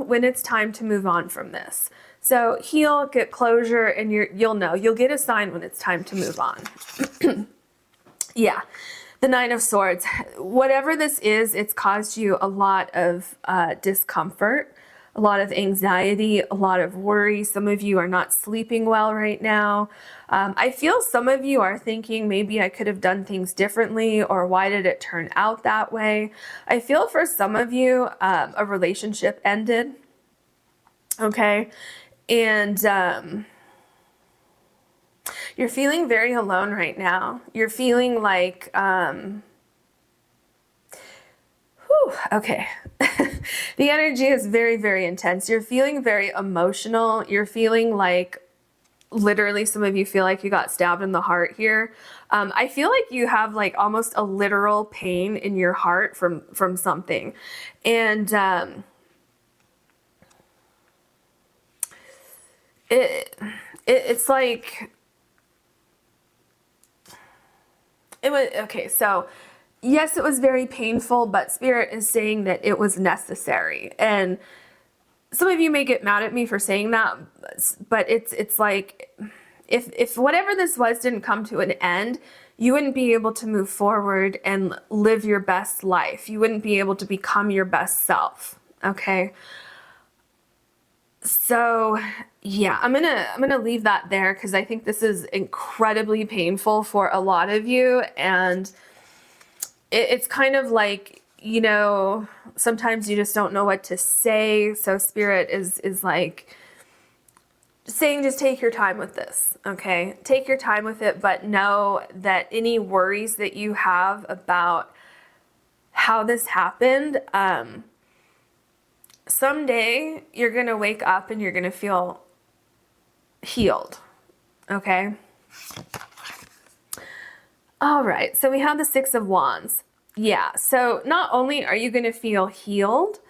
when it's time to move on from this. So heal, get closure, and you'll know. You'll get a sign when it's time to move on. Yeah. The Nine of Swords, whatever this is, it's caused you a lot of discomfort, a lot of anxiety, a lot of worry. Some of you are not sleeping well right now. I feel some of you are thinking maybe I could have done things differently, or why did it turn out that way? I feel for some of you, a relationship ended. Okay. And you're feeling very alone right now. You're feeling like, okay. The energy is very, very intense. You're feeling very emotional. You're feeling like, literally, some of you feel like you got stabbed in the heart here. I feel like you have like almost a literal pain in your heart from something. And it's like, it was, okay, so yes, it was very painful, but Spirit is saying that it was necessary. And some of you may get mad at me for saying that, but it's like, if whatever this was didn't come to an end, you wouldn't be able to move forward and live your best life. You wouldn't be able to become your best self. Okay. So yeah, I'm gonna leave that there, because I think this is incredibly painful for a lot of you. And it's kind of like, you know, sometimes you just don't know what to say. So Spirit is like saying, just take your time with this. Okay. Take your time with it, but know that any worries that you have about how this happened, someday you're going to wake up and you're going to feel healed. Okay. All right. So we have the Six of Wands. Yeah. So not only are you going to feel healed,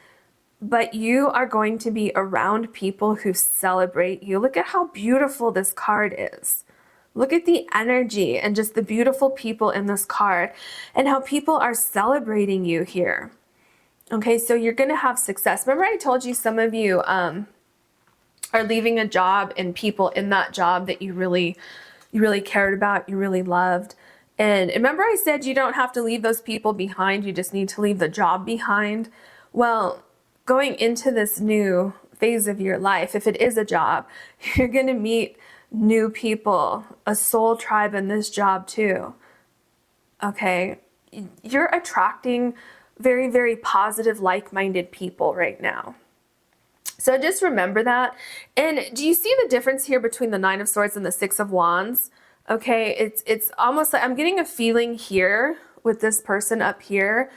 but you are going to be around people who celebrate you. Look at how beautiful this card is. Look at the energy and just the beautiful people in this card, and how people are celebrating you here. Okay, so you're going to have success. Remember I told you some of you are leaving a job, and people in that job that you really cared about, you really loved. And remember I said you don't have to leave those people behind, you just need to leave the job behind. Well, going into this new phase of your life, if it is a job, you're going to meet new people, a soul tribe in this job too. Okay, you're attracting very, very positive, like-minded people right now. So just remember that. And do you see the difference here between the Nine of Swords and the Six of Wands? Okay, it's almost like I'm getting a feeling here with this person up here,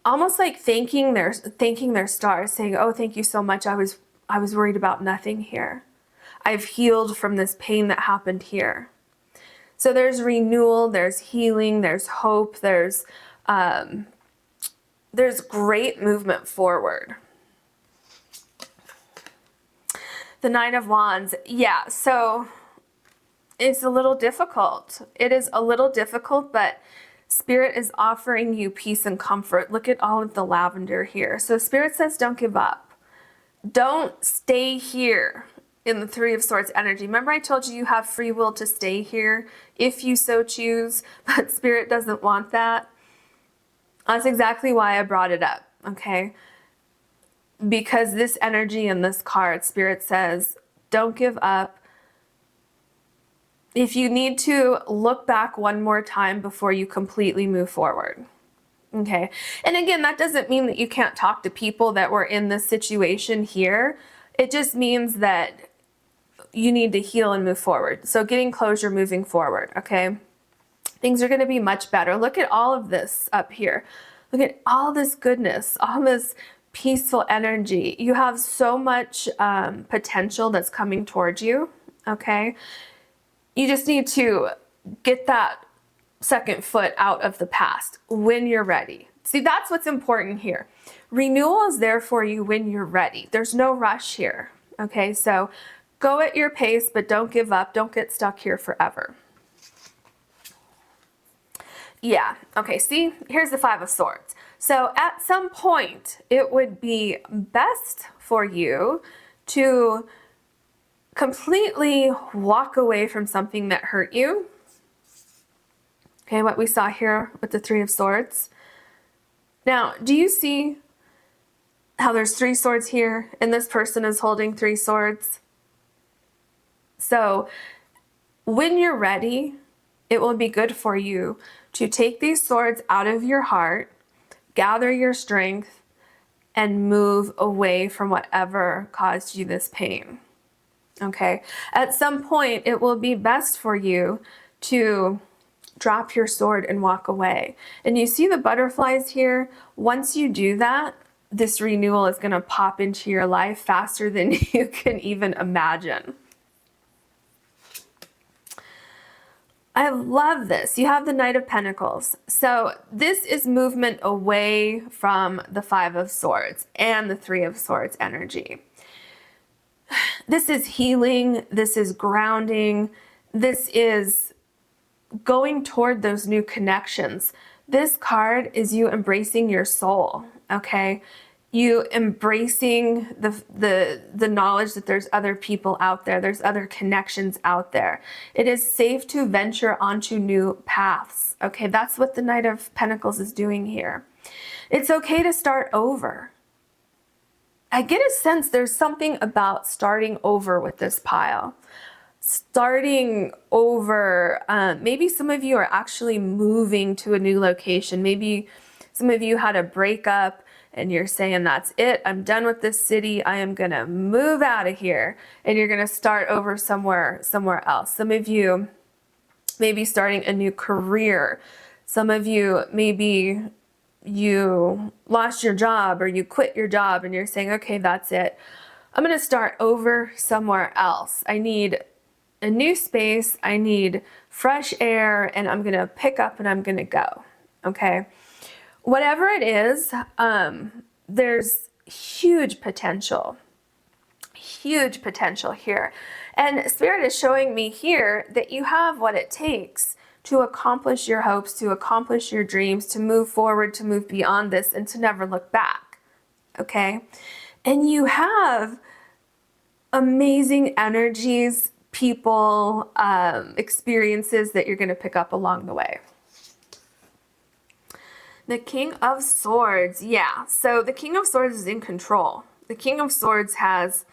almost like thanking their stars, saying, "Oh, thank you so much. I was worried about nothing here. I've healed from this pain that happened here." So there's renewal, there's healing, there's hope, there's great movement forward. The Nine of Wands. Yeah, so It's a little difficult. It is a little difficult, but Spirit is offering you peace and comfort. Look at all of the lavender here. So Spirit says, don't give up. Don't stay here in the Three of Swords energy. Remember I told you have free will to stay here if you so choose, but Spirit doesn't want that. That's exactly why I brought it up, okay? Because this energy in this card, Spirit says, don't give up. If you need to, look back one more time before you completely move forward. Okay. And again, that doesn't mean that you can't talk to people that were in this situation here. It just means that you need to heal and move forward. So getting closure, moving forward. Okay. Things are going to be much better. Look at all of this up here. Look at all this goodness, all this peaceful energy. You have so much potential that's coming towards you. Okay. You just need to get that second foot out of the past when you're ready. See, that's what's important here. Renewal is there for you when you're ready. There's no rush here. Okay, so go at your pace, but don't give up. Don't get stuck here forever. Yeah, okay, see, here's the Five of Swords. So at some point, it would be best for you to completely walk away from something that hurt you. Okay, what we saw here with the Three of Swords. Now, do you see how there's 3 swords here and this person is holding 3 swords? So when you're ready, it will be good for you to take these swords out of your heart, gather your strength, and move away from whatever caused you this pain. Okay, at some point, it will be best for you to drop your sword and walk away. And you see the butterflies here? Once you do that, this renewal is going to pop into your life faster than you can even imagine. I love this. You have the Knight of Pentacles. So this is movement away from the Five of Swords and the Three of Swords energy. This is healing. This is grounding. This is going toward those new connections. This card is you embracing your soul, okay? You embracing the knowledge that there's other people out there, there's other connections out there. It is safe to venture onto new paths, okay? That's what the Knight of Pentacles is doing here. It's okay to start over. I get a sense there's something about starting over with this pile. Starting over, maybe some of you are actually moving to a new location. Maybe some of you had a breakup and you're saying, that's it, I'm done with this city, I am gonna move out of here, and you're gonna start over somewhere else. Some of you may be starting a new career. Some of you, maybe you lost your job or you quit your job and you're saying, okay, that's it, I'm gonna start over somewhere else. I need a new space, I need fresh air, and I'm gonna pick up and I'm gonna go, okay? Whatever it is, there's huge potential here. And Spirit is showing me here that you have what it takes to accomplish your hopes, to accomplish your dreams, to move forward, to move beyond this, and to never look back, okay? And you have amazing energies, people, experiences that you're going to pick up along the way. The King of Swords. Yeah, so the King of Swords is in control. The King of Swords has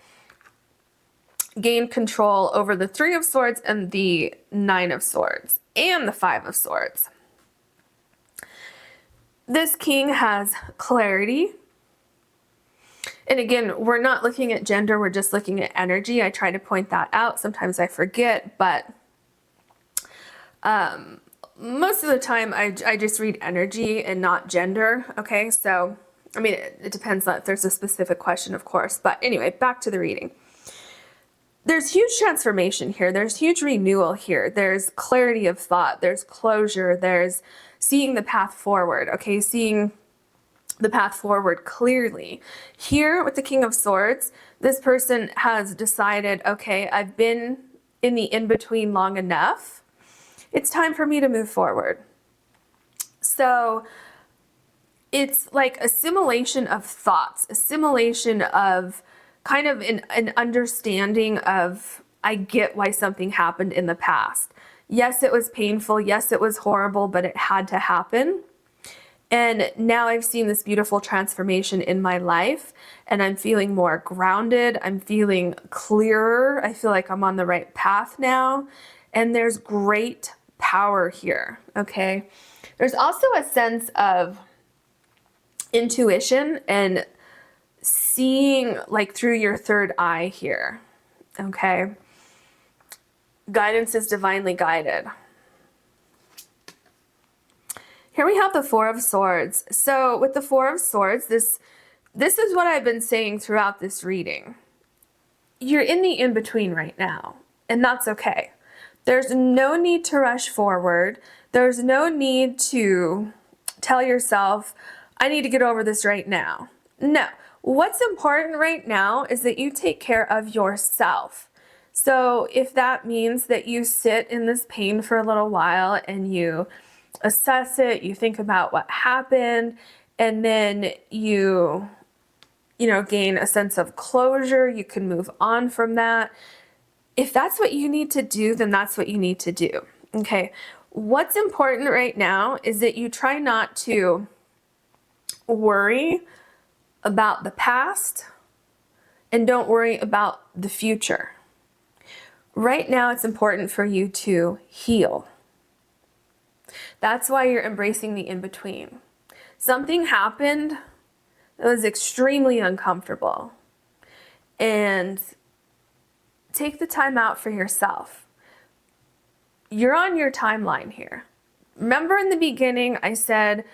gained control over the Three of Swords and the Nine of Swords and the Five of Swords. This king has clarity. And again, we're not looking at gender, we're just looking at energy. I try to point that out. Sometimes I forget, but most of the time I just read energy and not gender, okay? So, I mean, it depends on if there's a specific question, of course. But anyway, back to the reading. There's huge transformation here. There's huge renewal here. There's clarity of thought. There's closure. There's seeing the path forward, okay? Seeing the path forward clearly. Here with the King of Swords, this person has decided, okay, I've been in the in-between long enough. It's time for me to move forward. So it's like assimilation of thoughts, assimilation of kind of an understanding of, I get why something happened in the past. Yes, it was painful. Yes, it was horrible, but it had to happen. And now I've seen this beautiful transformation in my life, and I'm feeling more grounded. I'm feeling clearer. I feel like I'm on the right path now. And there's great power here, okay? There's also a sense of intuition and seeing like through your third eye here, okay? Guidance is divinely guided. Here we have the Four of Swords. So with the Four of Swords, this is what I've been saying throughout this reading. You're in the in-between right now, and that's okay. There's no need to rush forward. There's no need to tell yourself, I need to get over this right now. No. What's important right now is that you take care of yourself. So if that means that you sit in this pain for a little while and you assess it, you think about what happened, and then you gain a sense of closure, you can move on from that. If that's what you need to do, then that's what you need to do. Okay. What's important right now is that you try not to worry about the past and don't worry about the future. Right now, it's important for you to heal. That's why you're embracing the in-between. Something happened that was extremely uncomfortable. And take the time out for yourself. You're on your timeline here. Remember in the beginning, I said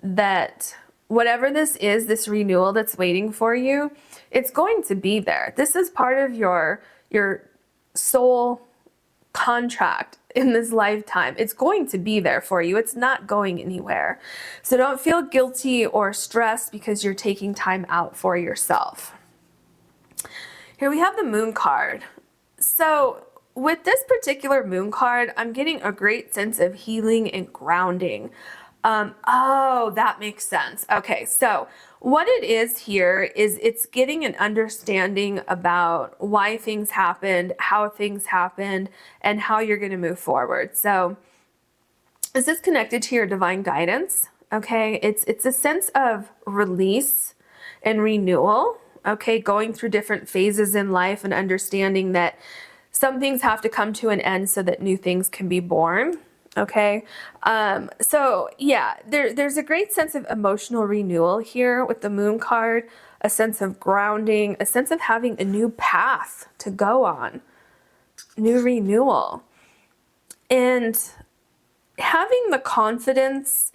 that whatever this is, this renewal that's waiting for you, it's going to be there. This is part of your soul contract in this lifetime. It's going to be there for you. It's not going anywhere. So don't feel guilty or stressed because you're taking time out for yourself. Here we have the Moon card. So with this particular Moon card, I'm getting a great sense of healing and grounding. Oh, that makes sense. Okay, so what it is here is it's getting an understanding about why things happened, how things happened, and how you're going to move forward. So is this connected to your divine guidance? Okay, it's a sense of release and renewal. Okay, going through different phases in life and understanding that some things have to come to an end so that new things can be born. Okay, so yeah, there's a great sense of emotional renewal here with the Moon card, a sense of grounding, a sense of having a new path to go on, new renewal, and having the confidence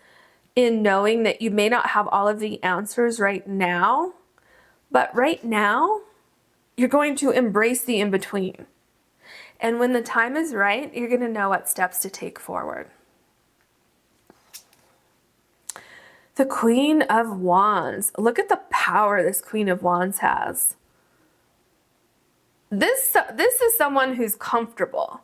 in knowing that you may not have all of the answers right now, but right now, you're going to embrace the in-between. And when the time is right, you're going to know what steps to take forward. The Queen of Wands. Look at the power this Queen of Wands has. This is someone who's comfortable.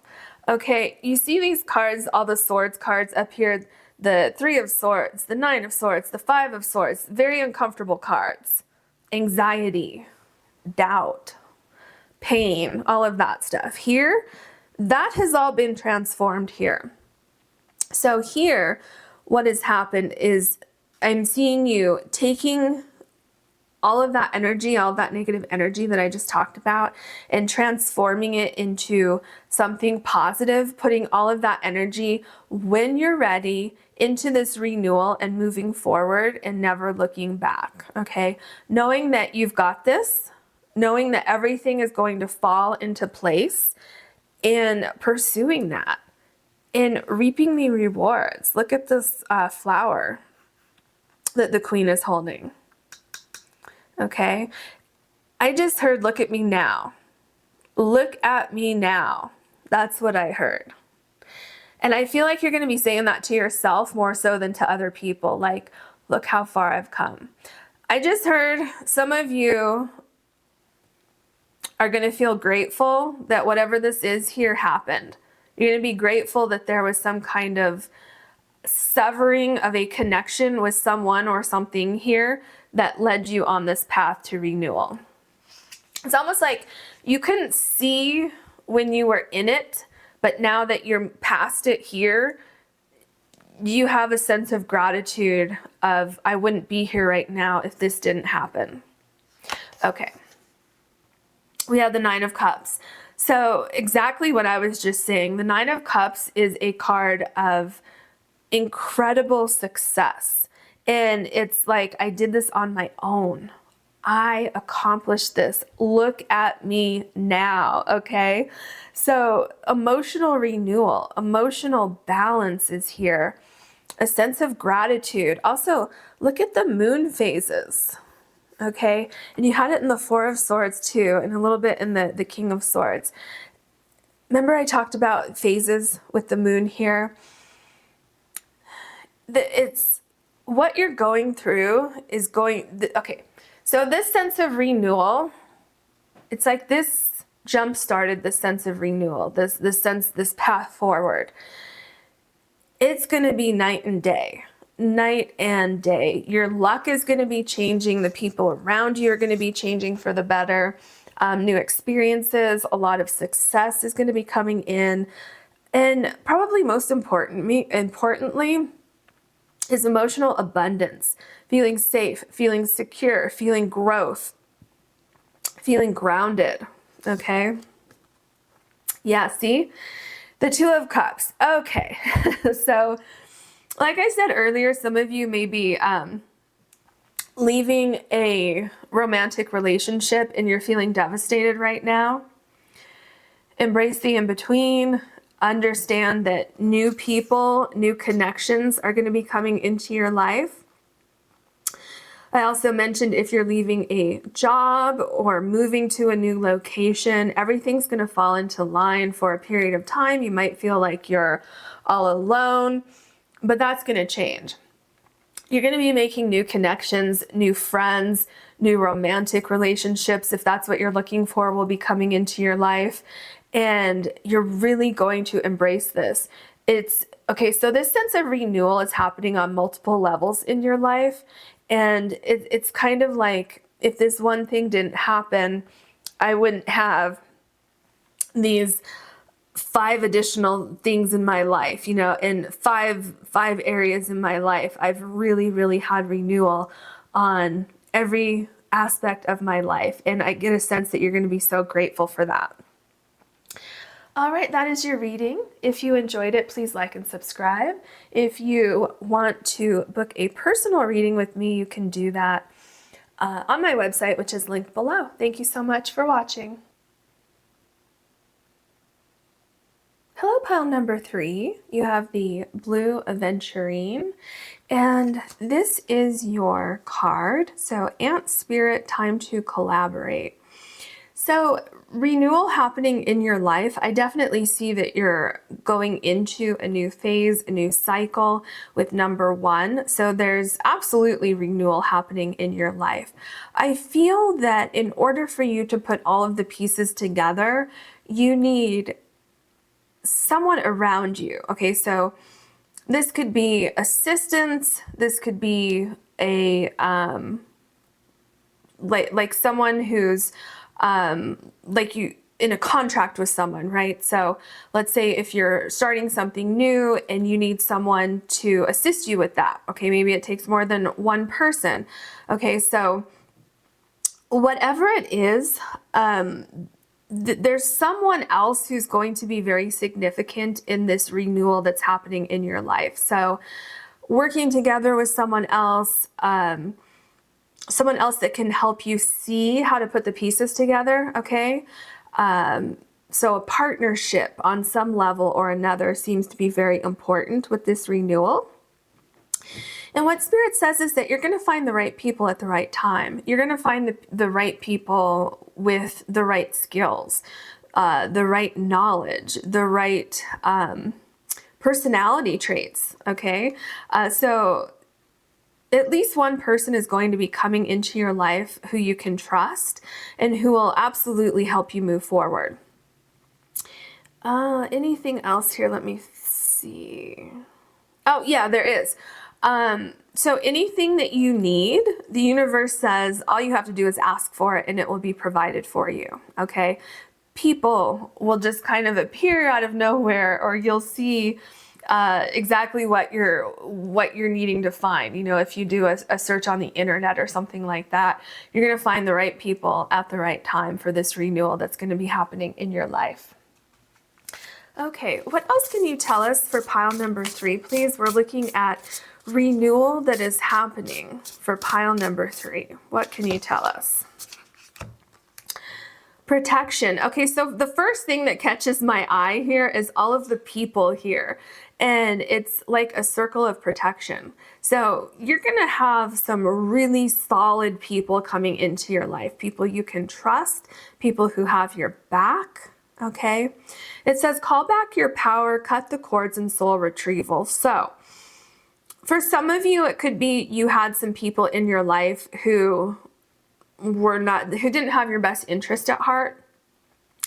Okay, you see these cards, all the swords cards up here, the Three of Swords, the Nine of Swords, the Five of Swords, very uncomfortable cards. Anxiety, doubt, pain, all of that stuff. Here, that has all been transformed here. So here, what has happened is I'm seeing you taking all of that energy, all of that negative energy that I just talked about, and transforming it into something positive, putting all of that energy when you're ready into this renewal and moving forward and never looking back, okay? Knowing that you've got this, knowing that everything is going to fall into place, and pursuing that and reaping the rewards. Look at this flower that the Queen is holding. Okay, I just heard, look at me now. Look at me now. That's what I heard. And I feel like you're going to be saying that to yourself more so than to other people. Like, look how far I've come. I just heard some of you are going to feel grateful that whatever this is here happened. You're going to be grateful that there was some kind of severing of a connection with someone or something here that led you on this path to renewal. It's almost like you couldn't see when you were in it, but now that you're past it here, you have a sense of gratitude of, I wouldn't be here right now if this didn't happen. Okay. We have the Nine of Cups. So exactly what I was just saying, the Nine of Cups is a card of incredible success. And it's like, I did this on my own. I accomplished this. Look at me now, okay? So emotional renewal, emotional balance is here. A sense of gratitude. Also, look at the moon phases, okay? And you had it in the Four of Swords too, and a little bit in the King of Swords. Remember I talked about phases with the moon here? It's what you're going through is okay. So this sense of renewal, it's like this jump started the sense of renewal, this path forward. It's going to be night and day. Night and day. Your luck is going to be changing. The people around you are going to be changing for the better. New experiences, a lot of success is going to be coming in. And probably most importantly is emotional abundance. Feeling safe, feeling secure, feeling growth, feeling grounded. Okay? Yeah, see? The Two of Cups. Okay. So, like I said earlier, some of you may be leaving a romantic relationship and you're feeling devastated right now. Embrace the in-between. Understand that new people, new connections are going to be coming into your life. I also mentioned if you're leaving a job or moving to a new location, everything's going to fall into line for a period of time. You might feel like you're all alone, but that's going to change. You're going to be making new connections, new friends, new romantic relationships, if that's what you're looking for, will be coming into your life. And you're really going to embrace this. It's okay. So this sense of renewal is happening on multiple levels in your life. And it's kind of like, if this one thing didn't happen, I wouldn't have these 5 additional things in my life, you know, in five areas in my life. I've really had renewal on every aspect of my life. And I get a sense that you're going to be so grateful for that. All right, that is your reading. If you enjoyed it, please like and subscribe. If you want to book a personal reading with me, you can do that on my website, which is linked below. Thank you so much for watching. Hello, pile number 3. You have the blue Aventurine, and this is your card. So, Ant Spirit, time to collaborate. So, renewal happening in your life, I definitely see that you're going into a new phase, a new cycle with number 1. So there's absolutely renewal happening in your life. I feel that in order for you to put all of the pieces together, you need someone around you. Okay, so this could be assistance, this could be a like someone who's like you in a contract with someone, right? So let's say if you're starting something new and you need someone to assist you with that. Okay, maybe it takes more than one person. Okay, so whatever it is, there's someone else who's going to be very significant in this renewal that's happening in your life. So working together with someone else that can help you see how to put the pieces together, okay? So a partnership on some level or another seems to be very important with this renewal. And what Spirit says is that you're going to find the right people at the right time. You're going to find the right people with the right skills, the right knowledge, the right personality traits, okay? So at least one person is going to be coming into your life who you can trust and who will absolutely help you move forward. Anything else here? Let me see. Oh, yeah, there is. So anything that you need, the universe says all you have to do is ask for it and it will be provided for you, okay? People will just kind of appear out of nowhere, or you'll see exactly what you're needing to find. You know, if you do a search on the internet or something like that, you're going to find the right people at the right time for this renewal that's going to be happening in your life. Okay, what else can you tell us for pile number 3, please? We're looking at renewal that is happening for pile number 3. What can you tell us? Protection. Okay, so the first thing that catches my eye here is all of the people here. And it's like a circle of protection. So you're going to have some really solid people coming into your life. People you can trust. People who have your back. Okay. It says, call back your power, cut the cords, and soul retrieval. So for some of you, it could be you had some people in your life who didn't have your best interest at heart.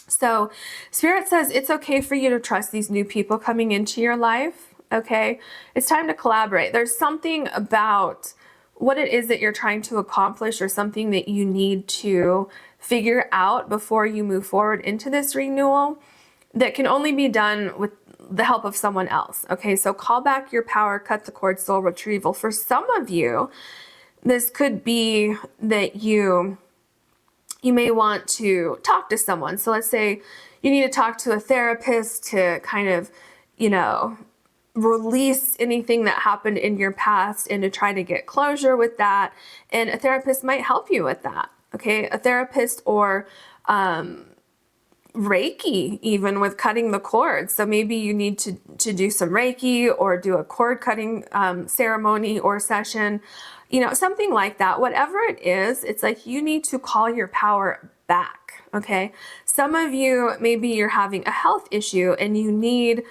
So Spirit says it's okay for you to trust these new people coming into your life, okay? It's time to collaborate. There's something about what it is that you're trying to accomplish, or something that you need to figure out before you move forward into this renewal, that can only be done with the help of someone else, okay? So call back your power, cut the cord, soul retrieval. For some of you, this could be that you may want to talk to someone. So let's say you need to talk to a therapist to kind of, you know, release anything that happened in your past and to try to get closure with that. And a therapist might help you with that. Okay. A therapist, or Reiki, even with cutting the cords. So maybe you need to do some Reiki or do a cord cutting ceremony or session, you know, something like that. Whatever it is, it's like you need to call your power back, okay? Some of you, maybe you're having a health issue and you need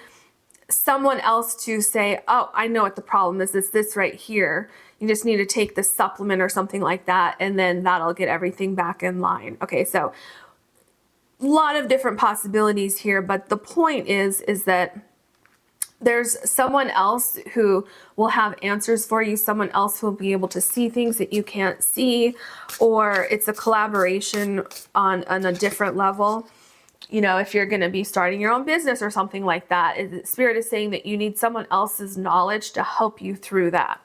someone else to say, oh, I know what the problem is. It's this right here. You just need to take this supplement or something like that, and then that'll get everything back in line. Okay, so a lot of different possibilities here, but the point is that there's someone else who will have answers for you. Someone else who will be able to see things that you can't see, or it's a collaboration on a different level. You know, if you're going to be starting your own business or something like that, Spirit is saying that you need someone else's knowledge to help you through that.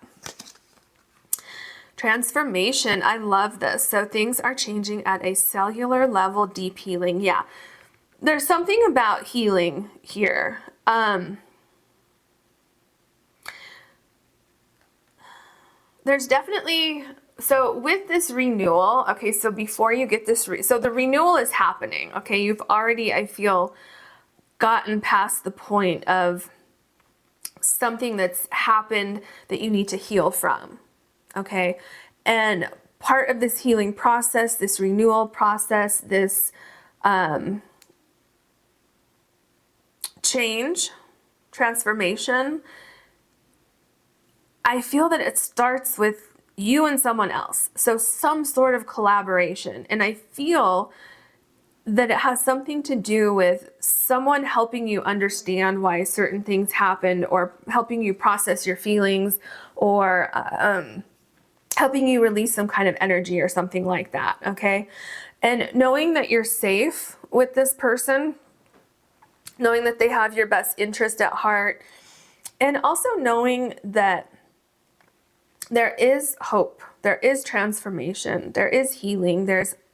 Transformation. I love this. So things are changing at a cellular level, deep healing. Yeah. There's something about healing here. There's definitely, so with this renewal, okay, so before you get this, so the renewal is happening, okay? You've already, I feel, gotten past the point of something that's happened that you need to heal from, okay? And part of this healing process, this renewal process, this change, transformation, I feel that it starts with you and someone else. So some sort of collaboration. And I feel that it has something to do with someone helping you understand why certain things happened, or helping you process your feelings, or helping you release some kind of energy or something like that, okay? And knowing that you're safe with this person, knowing that they have your best interest at heart, and also knowing that there is hope, there is transformation, there is healing,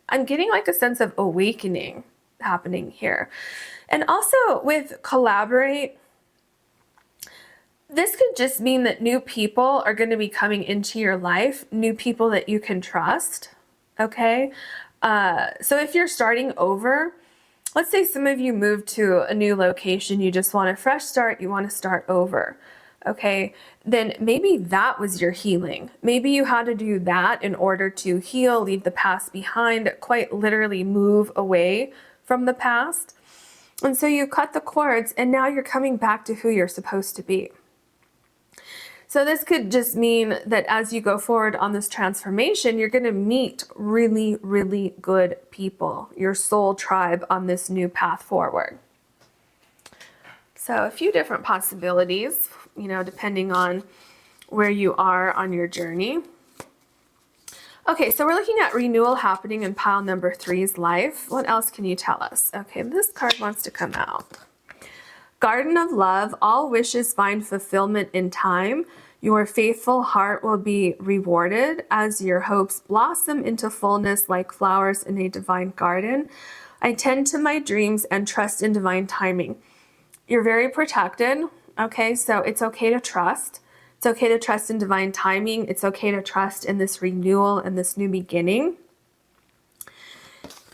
I'm getting like a sense of awakening happening here. And also with collaborate, this could just mean that new people are going to be coming into your life, new people that you can trust, okay? So if you're starting over, let's say some of you moved to a new location, you just want a fresh start, you want to start over. Okay, then maybe that was your healing. Maybe you had to do that in order to heal, leave the past behind, quite literally move away from the past. And so you cut the cords, and now you're coming back to who you're supposed to be. So this could just mean that as you go forward on this transformation, you're going to meet really, really good people, your soul tribe on this new path forward. So a few different possibilities, you know, depending on where you are on your journey. Okay, so we're looking at renewal happening in pile number 3's life. What else can you tell us? Okay, this card wants to come out. Garden of Love, all wishes find fulfillment in time. Your faithful heart will be rewarded as your hopes blossom into fullness like flowers in a divine garden. I tend to my dreams and trust in divine timing. You're very protected, okay? So it's okay to trust. It's okay to trust in divine timing. It's okay to trust in this renewal and this new beginning.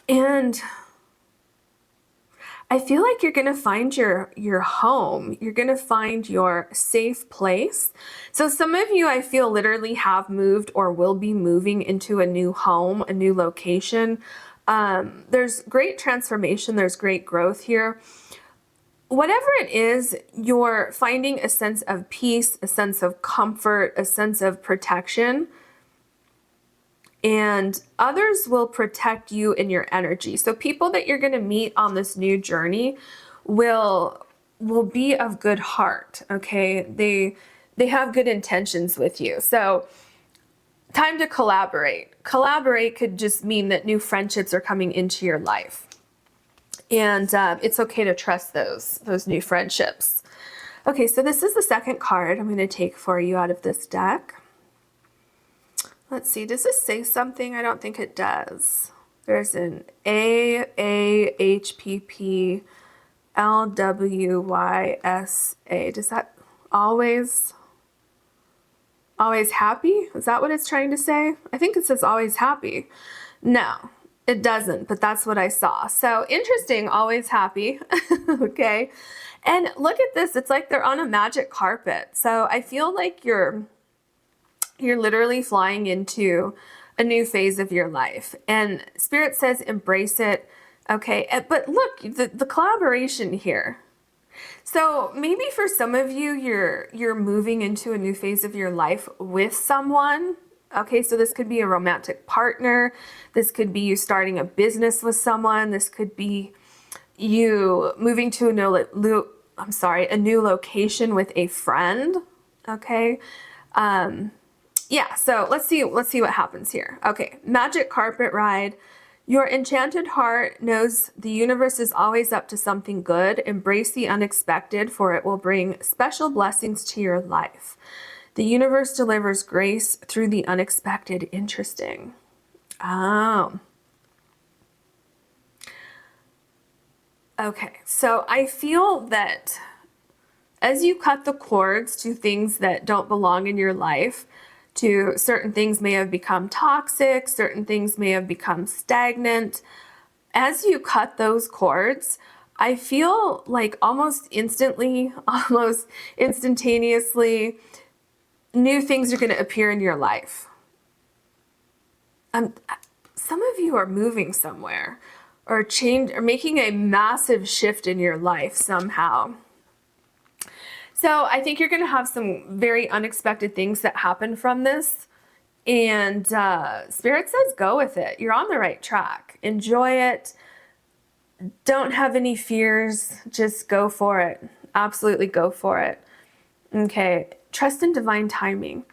And I feel like you're going to find your home. You're going to find your safe place. So some of you, I feel, literally have moved or will be moving into a new home, a new location. There's great transformation. There's great growth here. Whatever it is, you're finding a sense of peace, a sense of comfort, a sense of protection. And others will protect you in your energy. So people that you're going to meet on this new journey will be of good heart, okay? They have good intentions with you. So time to collaborate. Collaborate could just mean that new friendships are coming into your life. And it's okay to trust those new friendships. Okay, so this is the second card I'm going to take for you out of this deck. Let's see, does this say something? I don't think it does. There's an AAHPPLWYSA. Does that always happy? Is that what it's trying to say? I think it says always happy. No, it doesn't, but that's what I saw. So interesting, always happy. Okay. And look at this. It's like they're on a magic carpet. So I feel like you're literally flying into a new phase of your life. And Spirit says embrace it. Okay, but look, the collaboration here. So maybe for some of you, you're moving into a new phase of your life with someone. Okay, so this could be a romantic partner. This could be you starting a business with someone. This could be you moving to a new location with a friend. Okay. Yeah, so let's see what happens here. Okay, magic carpet ride. Your enchanted heart knows the universe is always up to something good. Embrace the unexpected, for it will bring special blessings to your life. The universe delivers grace through the unexpected. Interesting. Oh. Okay, so I feel that as you cut the cords to things that don't belong in your life, to certain things may have become toxic, certain things may have become stagnant. As you cut those cords, I feel like almost instantaneously, new things are going to appear in your life. Some of you are moving somewhere or making a massive shift in your life somehow. So I think you're going to have some very unexpected things that happen from this. And Spirit says go with it. You're on the right track. Enjoy it. Don't have any fears. Just go for it. Absolutely go for it. Okay. Trust in divine timing.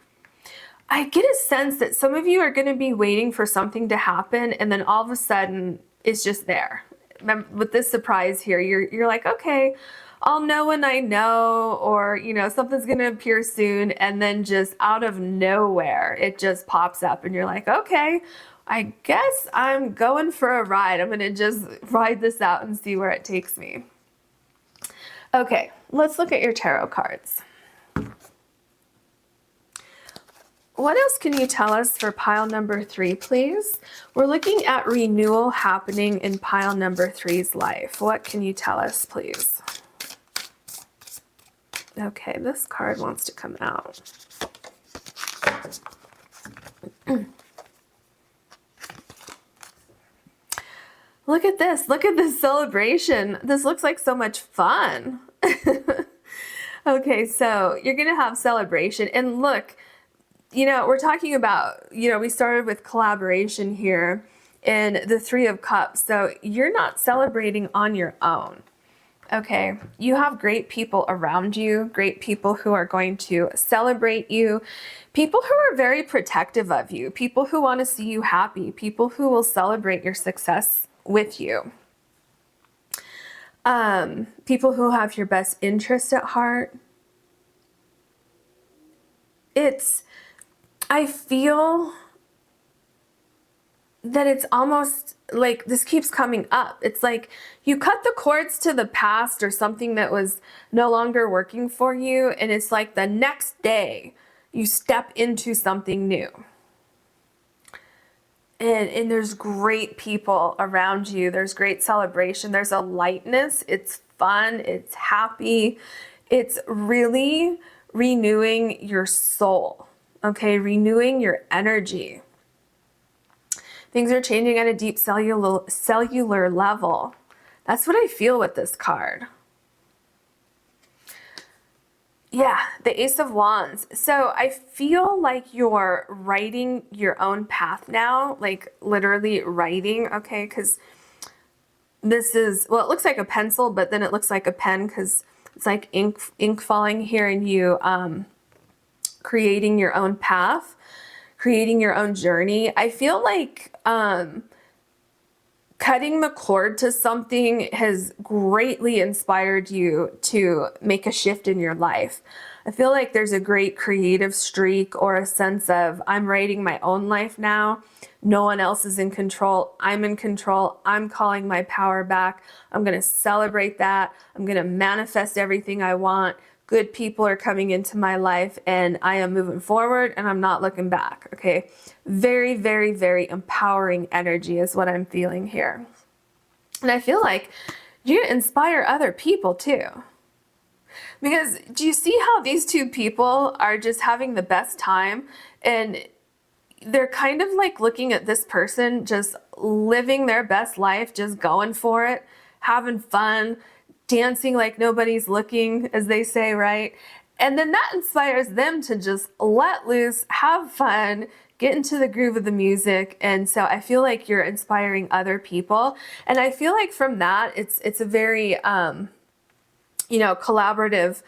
I get a sense that some of you are going to be waiting for something to happen, and then all of a sudden it's just there. Remember, with this surprise here, you're like, okay, I'll know when I know, or, you know, something's going to appear soon. And then just out of nowhere, it just pops up and you're like, okay, I guess I'm going for a ride. I'm going to just ride this out and see where it takes me. Okay, let's look at your tarot cards. What else can you tell us for pile number 3, please? We're looking at renewal happening in pile number 3's life. What can you tell us, please? Okay, this card wants to come out. Look at this. Look at this celebration. This looks like so much fun. Okay, so you're going to have celebration. And look, we're talking about, we started with collaboration here in the Three of Cups. So you're not celebrating on your own. Okay, you have great people around you, great people who are going to celebrate you, people who are very protective of you, people who want to see you happy, people who will celebrate your success with you. People who have your best interest at heart. I feel that it's almost like this keeps coming up. It's like you cut the cords to the past or something that was no longer working for you, and it's like the next day you step into something new. And there's great people around you. There's great celebration. There's a lightness. It's fun. It's happy. It's really renewing your soul. Okay, renewing your energy. Things are changing at a deep cellular level. That's what I feel with this card. Yeah, the Ace of Wands. So I feel like you're writing your own path now, like literally writing, okay? Because this is, well, it looks like a pencil, but then it looks like a pen because it's like ink falling here, and you creating your own path, creating your own journey. I feel like cutting the cord to something has greatly inspired you to make a shift in your life. I feel like there's a great creative streak or a sense of, I'm writing my own life now. No one else is in control. I'm in control. I'm calling my power back. I'm going to celebrate that. I'm going to manifest everything I want. Good people are coming into my life, and I am moving forward, and I'm not looking back, okay? Very, very, very empowering energy is what I'm feeling here. And I feel like you inspire other people too. Because do you see how these two people are just having the best time? And they're kind of like looking at this person just living their best life, just going for it, having fun, dancing like nobody's looking, as they say, right? And then that inspires them to just let loose, have fun, get into the groove of the music. And so I feel like you're inspiring other people. And I feel like from that, it's a very, collaborative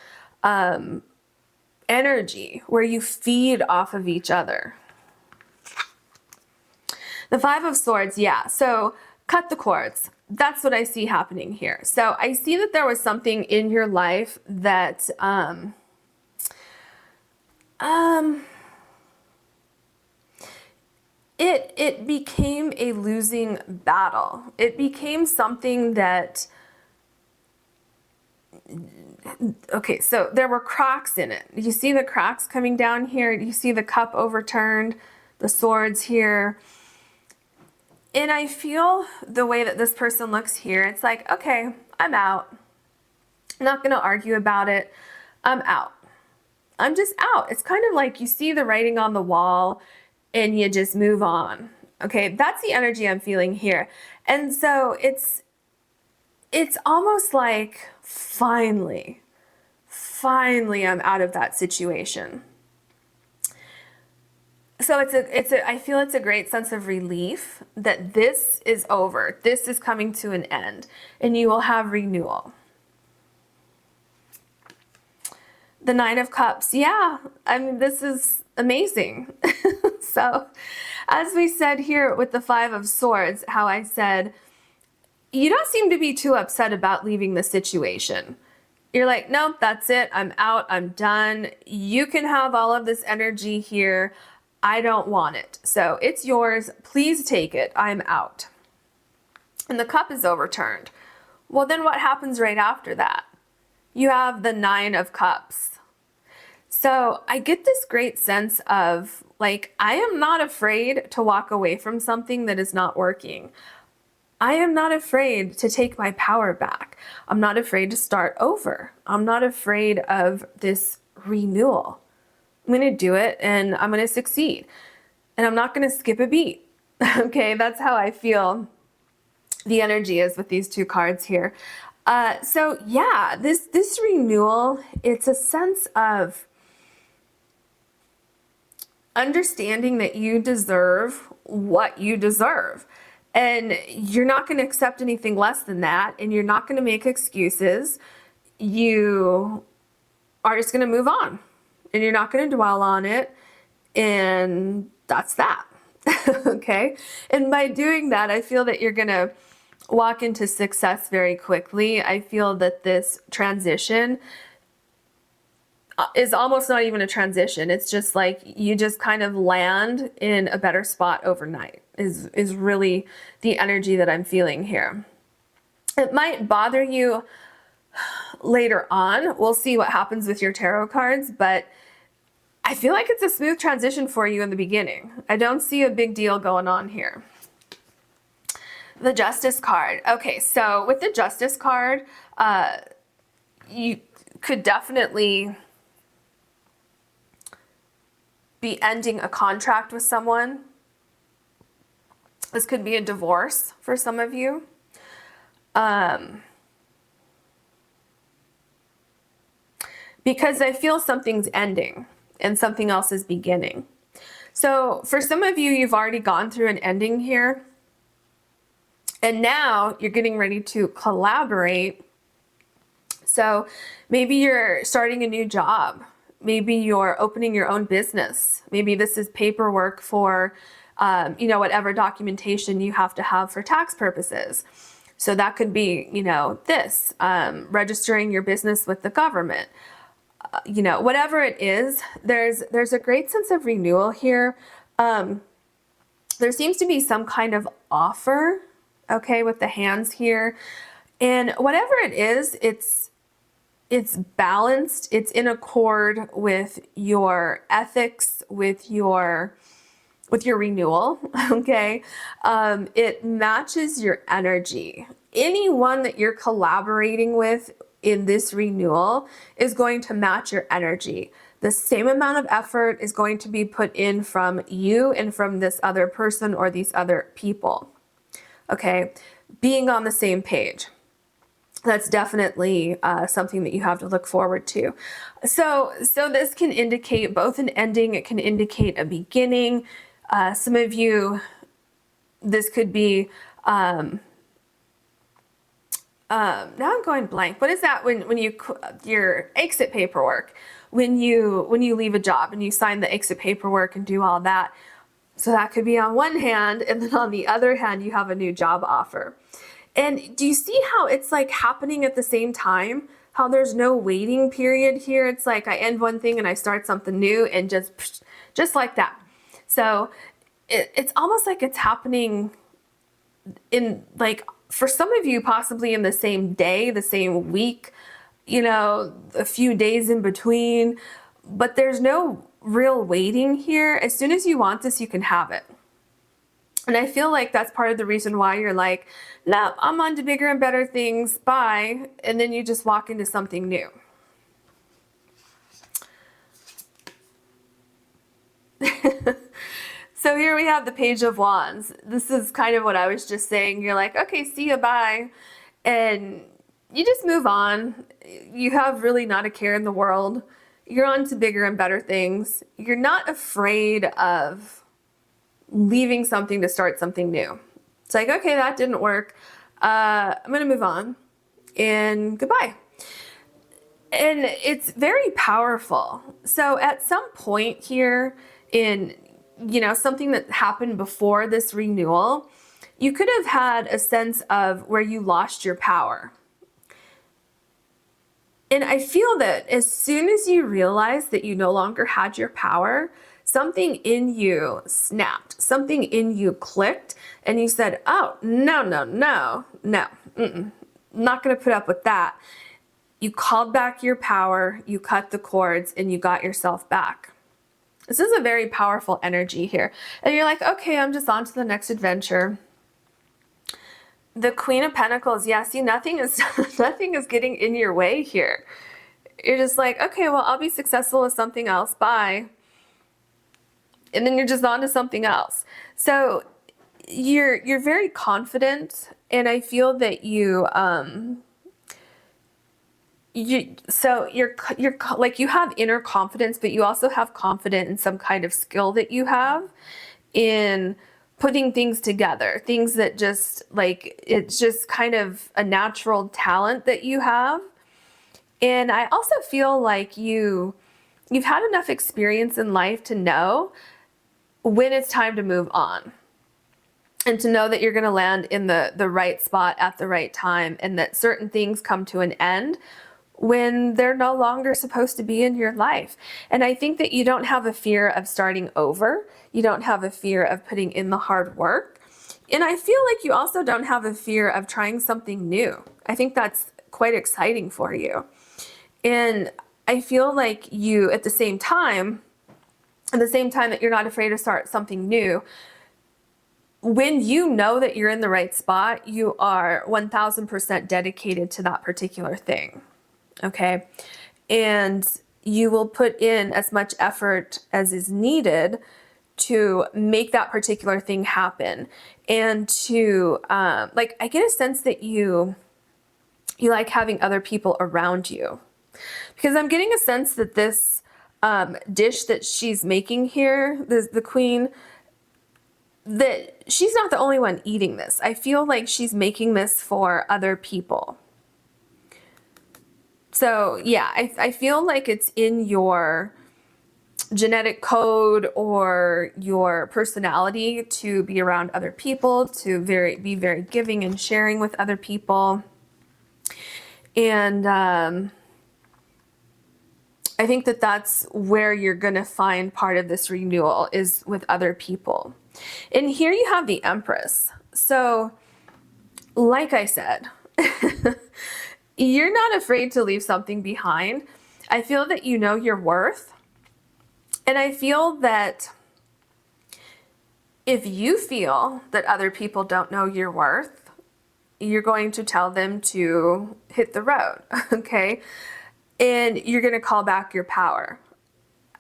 energy where you feed off of each other. The Five of Swords, yeah. So cut the cords. That's what I see happening here. So I see that there was something in your life that it became a losing battle. It became something that, okay, so there were cracks in it. You see the cracks coming down here? You see the cup overturned, the swords here. And I feel the way that this person looks here, it's like, okay, I'm out. I'm not going to argue about it. I'm out. I'm just out. It's kind of like you see the writing on the wall and you just move on. Okay, that's the energy I'm feeling here. And so it's almost like finally I'm out of that situation. So I feel it's a great sense of relief that this is over. This is coming to an end, and you will have renewal. The Nine of Cups. Yeah, I mean, this is amazing. So as we said here with the Five of Swords, how I said, you don't seem to be too upset about leaving the situation. You're like, nope, that's it. I'm out. I'm done. You can have all of this energy here. I don't want it. So it's yours. Please take it. I'm out. And the cup is overturned. Well, then what happens right after that? You have the Nine of Cups. So I get this great sense of like, I am not afraid to walk away from something that is not working. I am not afraid to take my power back. I'm not afraid to start over. I'm not afraid of this renewal. I'm going to do it and I'm going to succeed. And I'm not going to skip a beat. Okay, that's how I feel the energy is with these two cards here. So yeah, this renewal, it's a sense of understanding that you deserve what you deserve. And you're not going to accept anything less than that. And you're not going to make excuses. You are just going to move on. And you're not going to dwell on it. And that's that. Okay? And by doing that, I feel that you're going to walk into success very quickly. I feel that this transition is almost not even a transition. It's just like you just kind of land in a better spot overnight is really the energy that I'm feeling here. It might bother you later on. We'll see what happens with your tarot cards, but I feel like it's a smooth transition for you in the beginning. I don't see a big deal going on here. The Justice card. Okay, so with the Justice card, you could definitely be ending a contract with someone. This could be a divorce for some of you. Because I feel something's ending and something else is beginning. So for some of you, you've already gone through an ending here. And now you're getting ready to collaborate. So maybe you're starting a new job. Maybe you're opening your own business. Maybe this is paperwork for, whatever documentation you have to have for tax purposes. So that could be, registering your business with the government. Whatever it is, there's a great sense of renewal here. There seems to be some kind of offer, okay, with the hands here. And whatever it is, it's balanced, it's in accord with your ethics, with your renewal, okay? It matches your energy. Anyone that you're collaborating with in this renewal is going to match your energy. The same amount of effort is going to be put in from you and from this other person or these other people, okay? Being on the same page. That's definitely something that you have to look forward to. So this can indicate both an ending, it can indicate a beginning. Some of you, this could be, now I'm going blank. What is that when your exit paperwork, when you leave a job and you sign the exit paperwork and do all that. So that could be on one hand, and then on the other hand, you have a new job offer. And do you see how it's like happening at the same time? How there's no waiting period here? It's like I end one thing and I start something new and just like that. So it's almost like it's happening in like, for some of you, possibly in the same day, the same week, a few days in between, but there's no real waiting here. As soon as you want this, you can have it. And I feel like that's part of the reason why you're like, no, I'm on to bigger and better things, bye. And then you just walk into something new. So here we have the Page of Wands. This is kind of what I was just saying. You're like, okay, see ya, bye. And you just move on. You have really not a care in the world. You're on to bigger and better things. You're not afraid of leaving something to start something new. It's like, okay, that didn't work. I'm going to move on and goodbye. And it's very powerful. So at some point here in, something that happened before this renewal, you could have had a sense of where you lost your power. And I feel that as soon as you realized that you no longer had your power, something in you snapped, something in you clicked, and you said, oh, no, not going to put up with that. You called back your power, you cut the cords, and you got yourself back. This is a very powerful energy here. And you're like, okay, I'm just on to the next adventure. The Queen of Pentacles, yeah, see, nothing is getting in your way here. You're just like, okay, well, I'll be successful with something else, bye. And then you're just on to something else. So you're very confident, and I feel that you you're like, you have inner confidence, but you also have confidence in some kind of skill that you have in putting things together, things that just like, it's just kind of a natural talent that you have. And I also feel like you've had enough experience in life to know when it's time to move on, and to know that you're going to land in the right spot at the right time, and that certain things come to an end when they're no longer supposed to be in your life. And I think that you don't have a fear of starting over. You don't have a fear of putting in the hard work. And I feel like you also don't have a fear of trying something new. I think that's quite exciting for you. And I feel like you, at the same time that you're not afraid to start something new, when you know that you're in the right spot, you are 1000% dedicated to that particular thing. Okay. And you will put in as much effort as is needed to make that particular thing happen. And to, like, I get a sense that you like having other people around you, because I'm getting a sense that this dish that she's making here, the queen, that she's not the only one eating this. I feel like she's making this for other people. So yeah, I feel like it's in your genetic code or your personality to be around other people, to be very giving and sharing with other people. And I think that that's where you're going to find part of this renewal, is with other people. And here you have the Empress. So like I said, you're not afraid to leave something behind. I feel that you know your worth. And I feel that if you feel that other people don't know your worth, you're going to tell them to hit the road, okay? And you're going to call back your power.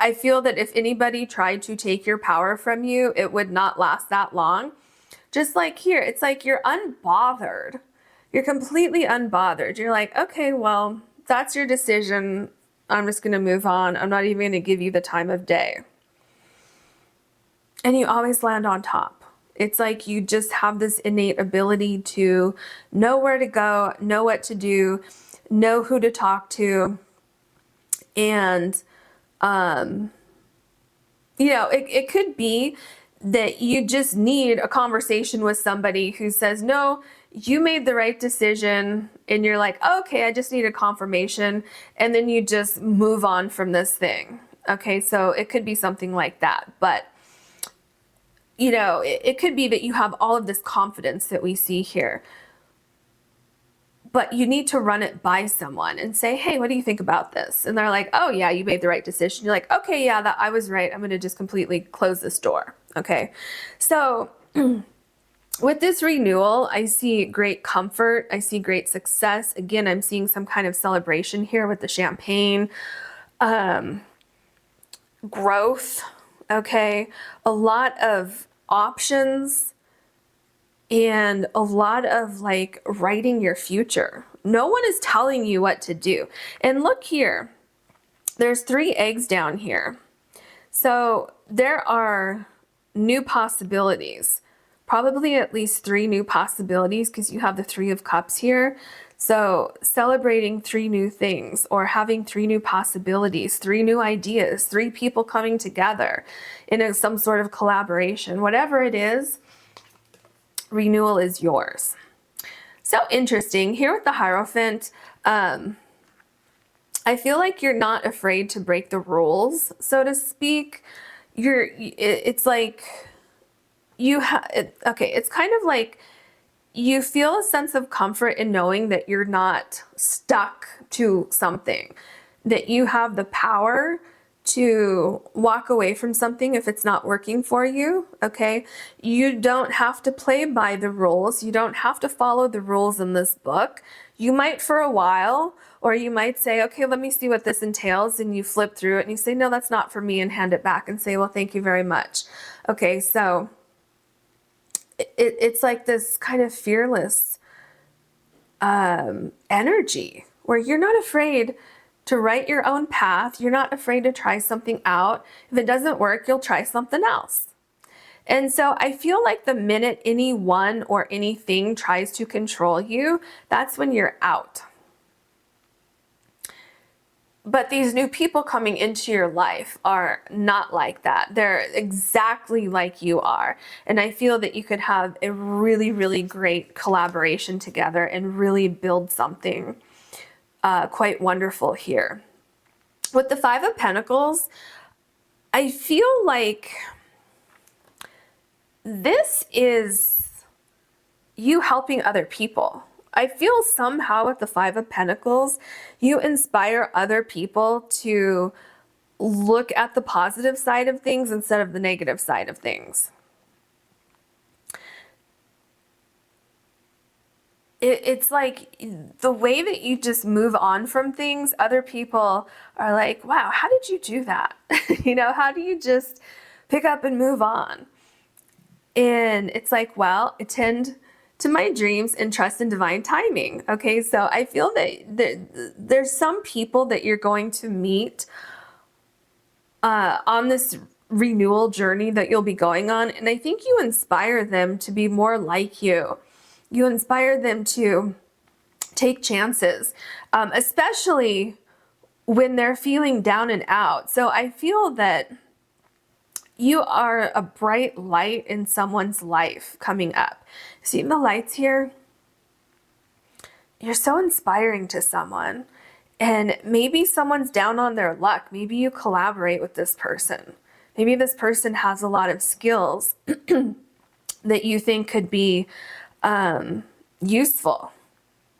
I feel that if anybody tried to take your power from you, it would not last that long. Just like here, it's like you're unbothered. You're completely unbothered. You're like, okay, well, that's your decision. I'm just going to move on. I'm not even going to give you the time of day. And you always land on top. It's like you just have this innate ability to know where to go, know what to do, know who to talk to. And, you know, it could be that you just need a conversation with somebody who says, no, you made the right decision. And you're like, okay, I just need a confirmation. And then you just move on from this thing. Okay, so it could be something like that. But, you know, it could be that you have all of this confidence that we see here. But you need to run it by someone and say, hey, what do you think about this? And they're like, oh yeah, you made the right decision. You're like, okay, yeah, that I was right. I'm going to just completely close this door. Okay. So with this renewal, I see great comfort. I see great success. Again, I'm seeing some kind of celebration here with the champagne, growth. Okay. A lot of options. And a lot of like writing your future. No one is telling you what to do. And look here, there's 3 eggs down here. So there are new possibilities, probably at least 3 new possibilities, because you have the 3 of Cups here. So celebrating 3 new things, or having 3 new possibilities, 3 new ideas, 3 people coming together in some sort of collaboration, whatever it is. Renewal is yours. So interesting here with the Hierophant. I feel like you're not afraid to break the rules, so to speak. It's like you okay, it's kind of like you feel a sense of comfort in knowing that you're not stuck to something, that you have the power to walk away from something if it's not working for you, okay? You don't have to play by the rules. You don't have to follow the rules in this book. You might for a while, or you might say, okay, let me see what this entails, and you flip through it and you say, no, that's not for me, and hand it back and say, well, thank you very much. Okay, so it's like this kind of fearless energy where you're not afraid to write your own path. You're not afraid to try something out. If it doesn't work, you'll try something else. And so I feel like the minute anyone or anything tries to control you, that's when you're out. But these new people coming into your life are not like that. They're exactly like you are. And I feel that you could have a really, really great collaboration together and really build something quite wonderful here. With the Five of Pentacles, I feel like this is you helping other people. I feel somehow with the Five of Pentacles, you inspire other people to look at the positive side of things instead of the negative side of things. It's like the way that you just move on from things, other people are like, wow, how did you do that? You know, how do you just pick up and move on? And it's like, well, attend to my dreams and trust in divine timing. Okay, so I feel that there's some people that you're going to meet on this renewal journey that you'll be going on. And I think you inspire them to be more like you. You inspire them to take chances, especially when they're feeling down and out. So I feel that you are a bright light in someone's life coming up. See the lights here? You're so inspiring to someone. And maybe someone's down on their luck. Maybe you collaborate with this person. Maybe this person has a lot of skills that you think could be useful,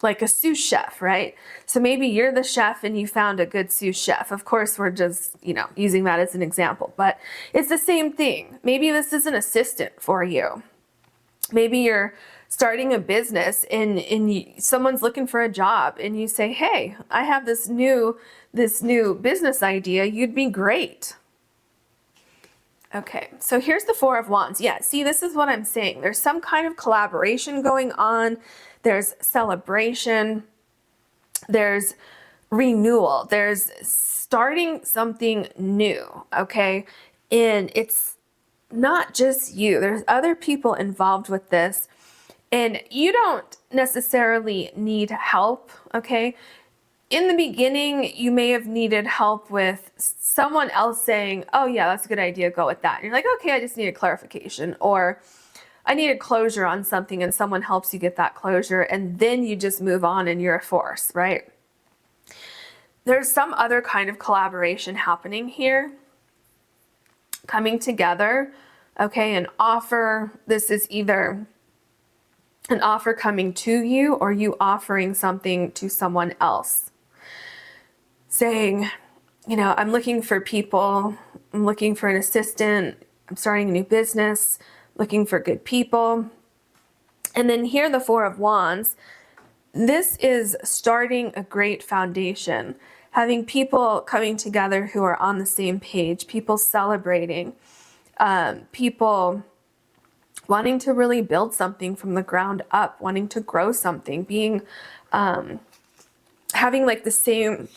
like a sous chef, right? So maybe you're the chef and you found a good sous chef. Of course, we're just, using that as an example, but it's the same thing. Maybe this is an assistant for you. Maybe you're starting a business and someone's looking for a job and you say, hey, I have this new business idea. You'd be great. Okay, so here's the Four of Wands. Yeah, see, this is what I'm saying. There's some kind of collaboration going on. There's celebration. There's renewal. There's starting something new, okay? And it's not just you. There's other people involved with this. And you don't necessarily need help, okay? In the beginning, you may have needed help with someone else saying, oh yeah, that's a good idea, go with that. And you're like, okay, I just need a clarification, or I need a closure on something, and someone helps you get that closure, and then you just move on and you're a force, right? There's some other kind of collaboration happening here, coming together, okay? An offer, this is either an offer coming to you or you offering something to someone else. Saying, I'm looking for people, I'm looking for an assistant, I'm starting a new business, looking for good people. And then here, the Four of Wands, this is starting a great foundation, having people coming together who are on the same page, people celebrating, people wanting to really build something from the ground up, wanting to grow something, being, having like the same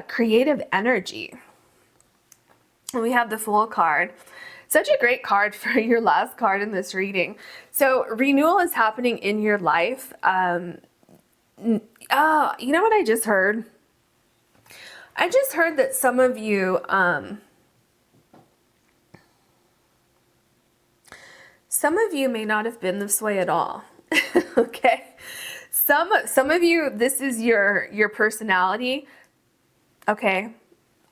creative energy. And we have the Fool card. Such a great card for your last card in this reading. So renewal is happening in your life. You know what I just heard? I just heard that some of you, may not have been this way at all. Okay. Some of you, this is your personality. Okay.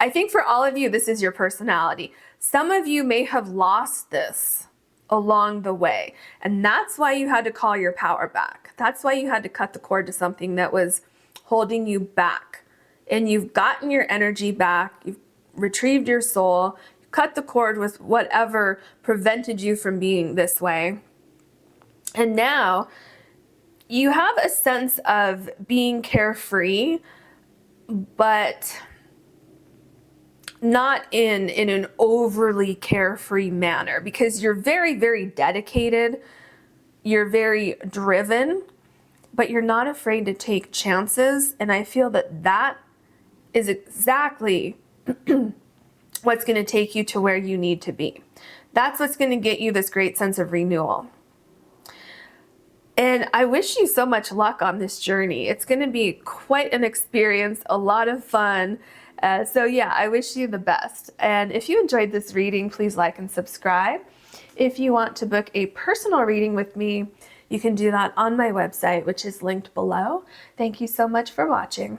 I think for all of you, this is your personality. Some of you may have lost this along the way, and that's why you had to call your power back. That's why you had to cut the cord to something that was holding you back. And you've gotten your energy back. You've retrieved your soul. You cut the cord with whatever prevented you from being this way. And now you have a sense of being carefree, but not in an overly carefree manner, because you're very, very dedicated. You're very driven, but you're not afraid to take chances. And I feel that that is exactly what's going to take you to where you need to be. That's what's going to get you this great sense of renewal. And I wish you so much luck on this journey. It's going to be quite an experience, a lot of fun. So yeah, I wish you the best. And if you enjoyed this reading, please like and subscribe. If you want to book a personal reading with me, you can do that on my website, which is linked below. Thank you so much for watching.